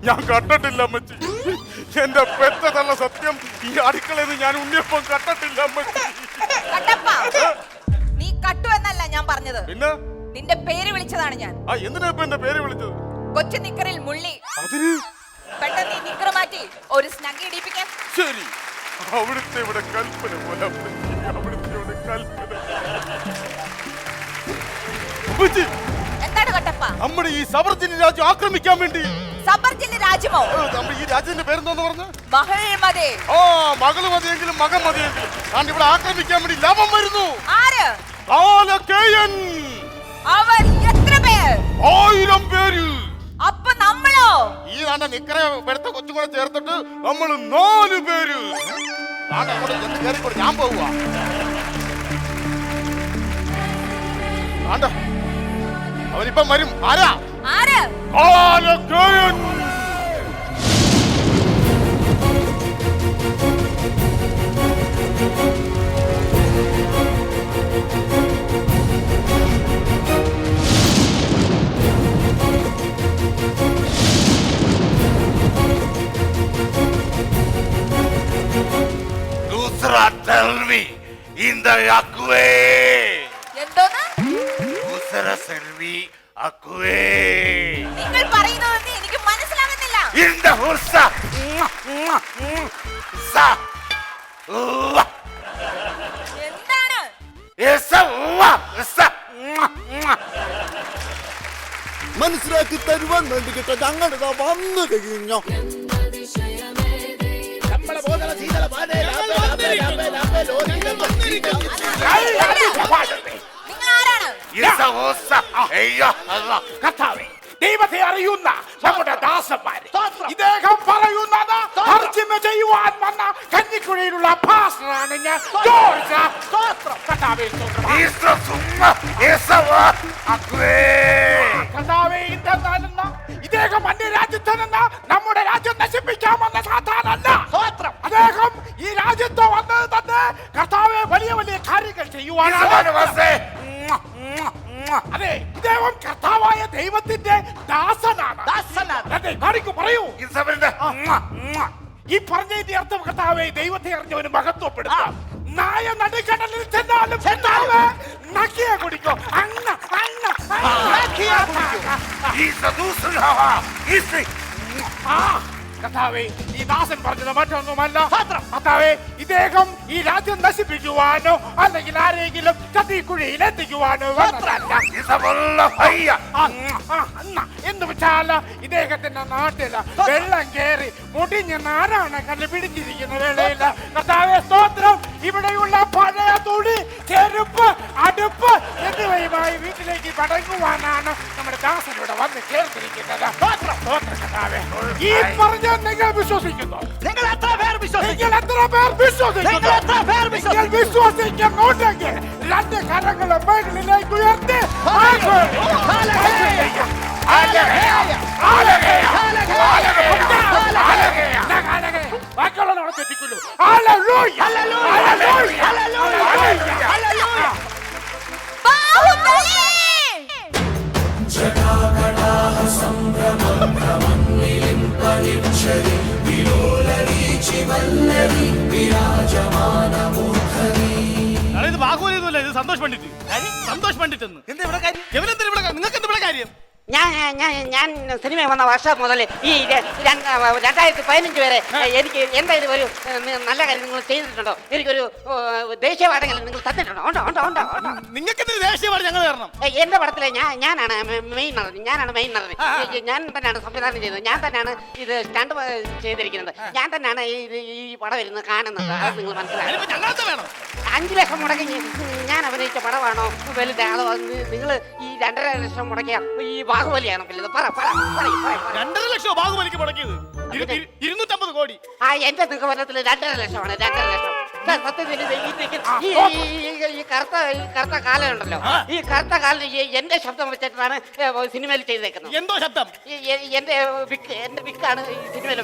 ഞാൻ കണ്ടിട്ടില്ല അമ്മച്ചി. എന്റെ പെറ്റതല്ല സത്യം. ഈ അടുക്കളയിൽ ഞാൻ ഉണ്ണിയപ്പം കണ്ടിട്ടില്ല അമ്മച്ചി. നീ കട്ടു എന്നല്ല ഞാൻ പറഞ്ഞത്. പിന്നെ നിന്റെ പേര് വിളിച്ചതാണ് ഞാൻ. എന്തിനാ ഇപ്പൊ എന്റെ പേര് വിളിച്ചത്? കൊച്ചു നിക്കറിൽ മുള്ളി. അതിന് പെട്ടെന്ന് ഈ നിക്കർ മാറ്റി ഒരു സ്നഗ് ഇടിപ്പിക്കാൻ. ശരി, അവിടുത്തെ ഇവിടെ കൽപ്പന പോലെ അവിടുത്തെ ഇവിടെ കൽപ്പന. എന്താണ് കട്ടപ്പ? നമ്മുടെ ഈ സബർജിനി രാജ്യം ആക്രമിക്കാൻ വേണ്ടി. സബർജിനി രാജ്യമോ? നമ്മുടെ ഈ രാജ്യത്തിന്റെ പേരെന്തോന്ന് പറഞ്ഞു? മഹൾമതി. മകള് മതിയെങ്കിലും മകൻ മതിയെങ്കിലും ഇവിടെ ആക്രമിക്കാൻ വേണ്ടി ലവം വരുന്നു. ആര്? കാലകേയൻ. അവർ എത്ര പേർ? 1000 പേര്. അപ്പൊ നമ്മളോ? ഈ നാണ്ട നിക്കറെ എടുത്ത കൊച്ചും കൂടെ ചേർത്തിട്ട് നമ്മൾ 4 പേര്. ഞാൻ പോവുക. അവരിപ്പം വരും. ആരാ? കാലകേയൻ. Tell me in the Akwe. എന്തോന്ന്? Akwe. നിങ്ങൾ പറയുന്നതൊന്നും എനിക്ക് മനസ്സിലാകുന്നില്ല. In the Hursa. Sa. എന്താണ്? Esa. മനസ്സിലാക്കി തരുവാൻ വേണ്ടി കിട്ടോ ഞങ്ങൾ വന്നു കഴിഞ്ഞോ. കർത്താവേ, ദൈവത്തെ അറിയുന്ന നമ്മുടെ ദാസന്മാര് ഇദ്ദേഹം പറയുന്നത് തർജ്ജിമ ചെയ്യുവാൻ വന്ന കഞ്ഞിക്കുഴിയിലുള്ള പാസ്റ്ററാണ് ഞാൻ. ജോർജ്. കർത്താവേ, കർത്താവേ, ഇതെന്നാലെന്ന ഇദ്ദേഹം അന്യരാജ്യത്ത് നിന്ന് നമ്മുടെ രാജ്യം നശിപ്പിക്കാമെന്ന സാധാരണ അദ്ദേഹം ഈ രാജ്യത്ത് വന്നത് തന്നെ കർത്താവെ വലിയ വലിയ കാര്യങ്ങൾ ചെയ്യുവാനാണ്. അതെ, ഇദ്ദേഹം കർത്താവായ ദൈവത്തിന്റെ ദാസനാണ്. അതെ, കാണിക്കൂ, പറയൂ. ഈ പറഞ്ഞതിന്റെ അർത്ഥം കർത്താവെ ദൈവത്തെ അറിഞ്ഞവന് മഹത്വപ്പെടുത്താം. നായ നടുക്കടലിൽ ചെന്നാലും കർത്താവേ നക്കിയ കുടിക്കോ. അന്ന അന്ന നക്കിയ കർത്താവേ, ഈ ദാസൻ പറഞ്ഞത് മറ്റൊന്നുമല്ല. കർത്താവേ, ഇദ്ദേഹം ഈ രാജ്യം നശിപ്പിക്കുവാനോ അല്ലെങ്കിൽ ആരെങ്കിലും ചതിക്കുഴിയിൽ എത്തിക്കുവാനോ എന്ന് വെച്ചാൽ ഇദ്ദേഹത്തിന്റെ നാട്ടില് വെള്ളം കയറി മുടിഞ്ഞ നാരാണ് കണ്ടുപിടിച്ചിരിക്കുന്ന വേളയിൽ കർത്താവേ സ്തോത്രം, ഇവിടെയുള്ള പഴയ തുണി, ചെരുപ്പ്, അടുപ്പ് എന്നിവയുമായി വീട്ടിലേക്ക് മടങ്ങുവാനാണ് നമ്മുടെ ദാസനോട് വന്ന് ചേർത്തിരിക്കുന്നത്. കർത്താവേ, ഈ പറഞ്ഞ നിങ്ങൾ വിശ്വസിക്കുന്നു? നിങ്ങൾ എത്ര പേർ വിശ്വസിക്കുന്നുണ്ടെങ്കിൽ രണ്ട് കരങ്ങളും മേഖലയിലേക്ക് ഉയർത്തി ബാക്കിയുള്ളവരോട് തെറ്റിക്കുന്നു. ഇത് ബാഹുബലിയൊന്നുമല്ല, ഇത് സന്തോഷ് പണ്ഡിറ്റ്. സന്തോഷ് പണ്ഡിറ്റ് എന്ന് എന്താ ഇവിടെ കാര്യം? നിങ്ങൾക്ക് എന്താ ഇവിടെ കാര്യം? ഞാൻ സിനിമ വന്ന വർഷം മുതൽ ഈ 2015 വരെ എനിക്ക് എന്തായാലും ഒരു നല്ല കാര്യം നിങ്ങൾ ചെയ്തിട്ടുണ്ടോ? എനിക്കൊരു ദേശീയ അവാർഡെങ്കിലും നിങ്ങൾ തന്നിട്ടുണ്ടോ? നിങ്ങൾക്ക് ദേശീയ അവാർഡ് ഞങ്ങൾ തരണം. എന്റെ പടത്തിലെ ഞാനാണ് മെയിൻ നടൻ. ഞാൻ തന്നെയാണ് സംവിധാനം ചെയ്തത്. ഞാൻ തന്നെയാണ് ഇത് സ്റ്റണ്ട് ചെയ്തിരിക്കുന്നത്. ഞാൻ തന്നെയാണ് ഈ പടം ഇരുന്ന് കാണുന്നത്. അത് നിങ്ങൾ മനസ്സിലാക്കണം. 5 ലക്ഷം മുടക്കി ഞാൻ അഭിനയിച്ച പടമാണോ വലുത്? അതോ നിങ്ങൾ ഈ 2.5 ലക്ഷം മുടക്കിയ ഈ ബാഹുബലിയാണോ വലുത്? 2.5 ലക്ഷം ബാഹുബലിക്ക് മുടക്കിയത് 250 കോടി. എന്റെ നിഗമനത്തിൽ 2.5 ലക്ഷമാണ്. 2.5 ലക്ഷം. സത്യത്തിൽ ഈ കറുത്ത കാലുണ്ടല്ലോ, ഈ കറുത്ത കാലിന് എന്റെ ശബ്ദം വെച്ചിട്ടാണ് സിനിമയിൽ ചെയ്തേക്കുന്നത്. എന്തോ ശബ്ദം? എന്റെ വിക്കാണ് ഈ സിനിമയിലെ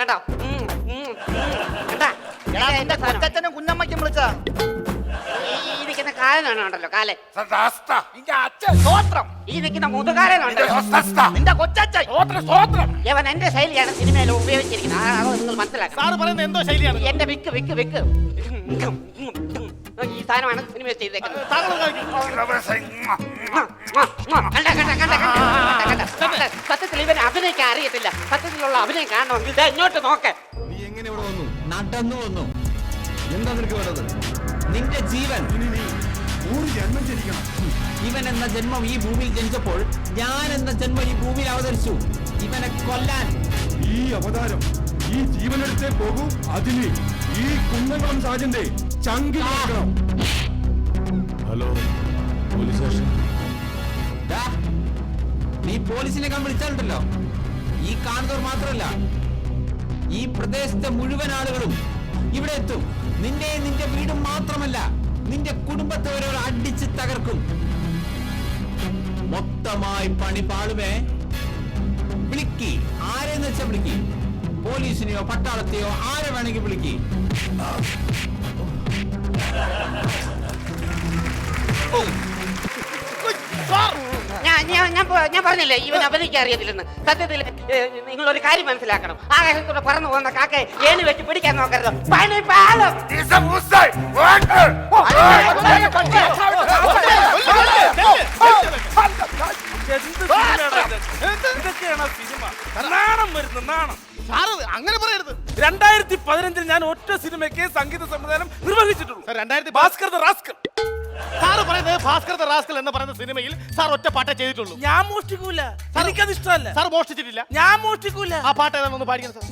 കണ്ടോ എന്റെ കൊച്ചച്ഛനും കുഞ്ഞമ്മയ്ക്കും വിളിച്ച ഈ നിൽക്കുന്ന കാലനാണുണ്ടല്ലോ, കാലൻ. ഈ നിൽക്കുന്ന മുതുകാലനുണ്ടല്ലോ, നിന്റെ കൊച്ചച്ഛൻ. ഇവൻ എന്റെ ശൈലിയാണ് സിനിമയിൽ ഉപയോഗിച്ചിരിക്കുന്നത്. അതോ നിങ്ങൾ മനസ്സിലാക്കണം. എന്തോ ശൈലിയാണ്? എന്റെ വിക്ക് ഈ സാധനമാണ് സിനിമയിൽ ചെയ്തേക്കുന്നത്. സത്യത്തിൽ ഇവൻ അഭിനയിക്കാൻ അറിയത്തില്ല. സത്യത്തിലുള്ള അഭിനയം കാണണമെങ്കിൽ ഇങ്ങോട്ട് നോക്ക്. നീ എങ്ങനെ ഇവിടെ വന്നു? നടന്നു വന്നു. എന്താ നിനക്ക് വേണ്ടത്? നിന്റെ ജീവൻ. ജന്മം ജനിക്കണം. ഇവൻ എന്ന ജന്മം ഈ ഭൂമിയിൽ ജനിച്ചപ്പോൾ ഞാൻ എന്ന ജന്മം ഈ ഭൂമിയിൽ അവതരിച്ചു ഇവനെ കൊല്ലാൻ. ഈ അവതാരം ഈ ജീവനെടുത്തേ പോകൂ. അതിന് ഈ കുന്നംകുളം സാജന്റെ ചങ്കിൽ വെക്കണം. Hello police station. നീ പോലീസിനെ വിളിച്ചാലുണ്ടല്ലോ, ഈ കാണുന്നവർ മാത്രമല്ല ഈ പ്രദേശത്തെ മുഴുവൻ ആളുകളും ഇവിടെ എത്തും. നിന്റെ വീടും മാത്രമല്ല നിന്റെ കുടുംബത്തെ ഒരാൾ അടിച്ച് തകർക്കും. മൊത്തമായി പണി പാളുമേ. വിളിക്ക്, ആരെന്ന് വെച്ചാ വിളിക്ക്. പോലീസിനെയോ പട്ടാളത്തെയോ ആരെ വേണമെങ്കിൽ വിളിക്ക്. ഞാൻ പറഞ്ഞില്ലേ ഇവൻ അഭിനയിക്കാൻ അറിയത്തില്ലെന്ന്. സത്യത്തിൽ നിങ്ങൾ ഒരു കാര്യം മനസ്സിലാക്കണം. ആകാശത്തൂടെ പറന്നു പോകുന്ന കാക്കെ ഏണി വെച്ച് പിടിക്കാൻ നോക്കരുത്. പണി പാലം. ഇതൊക്കെയാണ് സിനിമ. നാണം വരുന്നു, നാണം. സാറ് അങ്ങനെ പറയരുത്. 2015 ഞാൻ ഒറ്റ സിനിമയ്ക്ക് സംഗീത സംവിധാനം നിർവഹിച്ചിട്ടുള്ളൂ. Bhaskar the rascal. സാറ് പറയുന്നത് ഭാസ്കർ ദ റാസ്കൽ എന്ന് പറയുന്ന സിനിമയിൽ സാർ ഒറ്റ പാട്ടേ ചെയ്തിട്ടുള്ളൂ. ഞാൻ മോഷ്ടിക്കൂല, എനിക്കത് ഇഷ്ടമല്ല. സാർ മോഷ്ടിച്ചിട്ടില്ല? ഞാൻ മോഷ്ടിക്കൂല. ആ പാട്ട് ഏതാണെന്ന് പാടിക്കണം സാർ.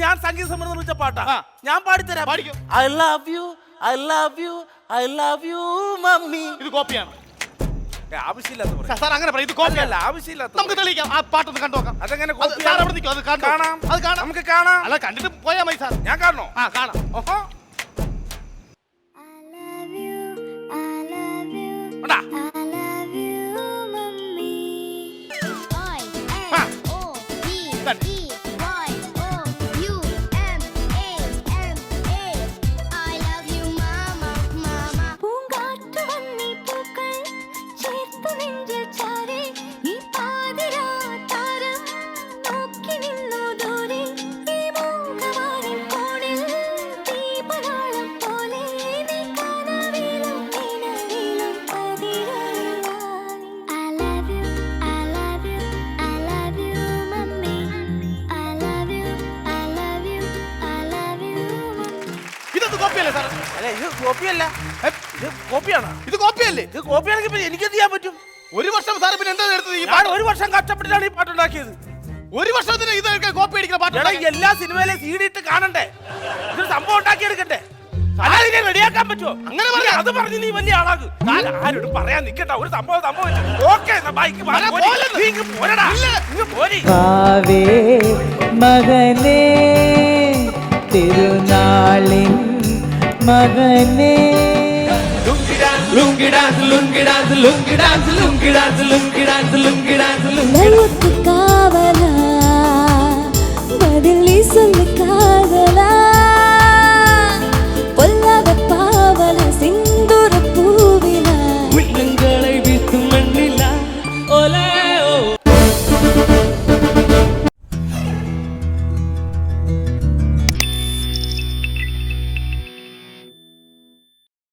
ഞാൻ സംഗീത സംവിധാനം നിർവഹിച്ച പാട്ടാ. ഞാൻ പാടിത്തരാം. പാടിക്കും. I love you, I love you mummy. ഇത് കോപ്പിയാണ്. ആവശ്യമില്ലാത്ത സാർ അങ്ങനെ പറയും, ഇത് കോപ്പിയല്ല. ആവശ്യമില്ലാത്ത നമുക്ക് തെളിയിക്കാം. ആ പാട്ടൊന്ന് കണ്ടു നോക്കാം. അതെങ്ങനെ സാർ അവിടെ നിൽക്കും, അത് കാണാം. അത് കാണാം. നമുക്ക് കാണാം. അല്ല, കണ്ടിട്ട് പോയാൽ മതി സാർ. ഞാൻ കാണണോ? ആ കാണാം. ഓഹോ ഉണ്ടാ. പൂങ്കാറ്റു വന്നീ പൂക്കൾ ചേർത്തു നെഞ്ചിൽ ചാരി ഈ പാതിരാ താരം നോക്കി നിന്നു ദൂരെ ഈ മൂകവാനിൻ കോണിൽ ദീപനാളം പോലെ നീ കനവിലും നിലവിലും പതിരായി. I love you, I love you, I love you, mummy. I love you, I love you, I love you, mummy. ഇതൊന്നും കോപ്പിയല്ലേ സാർ? അല്ല ഇത് കോപ്പിയല്ല, ഇത് കോപ്പിയാണ്. ഇത് കോപ്പിയല്ലേ? ഇത് കോപ്പിയാണെങ്കിൽ പിന്നെ എനിക്ക് എന്ത് ചെയ്യാൻ പറ്റും? ഒരു വർഷം സാർ പിന്നെ എന്താ എടുത്തത് ഈ ഞാൻ പാട്ട്? ഒരു വർഷം കഷ്ടപ്പെട്ടിട്ടാണ് ഈ പാട്ടുണ്ടാക്കിയത്. ഒരു വർഷത്തിന് ഇത് കോപ്പി അടിക്കുന്ന പാട്ട് എടാ, എല്ലാ സിനിമയിലെ സീഡി ഇട്ട് കാണണ്ടേ? ഇതൊരു സംഭവം ഉണ്ടാക്കി എടുക്കട്ടെ. അതിനെ റെഡിയാക്കാൻ പറ്റുമോ? അങ്ങനെ പറയാം. അത് പറഞ്ഞ് നീ വലിയ ആളാകും. ഞാൻ ആരോടും പറയാൻ നിൽക്കട്ടെ. ഒരു സംഭവം ഓക്കെ ബൈക്ക് പോരടാ. ഇങ്ങ് പോരി. വാവേ മകനേ തിരുനാളിൻ മകനേ. Lungi dance lungi dance lungi dance lungi dance lungi dance lungi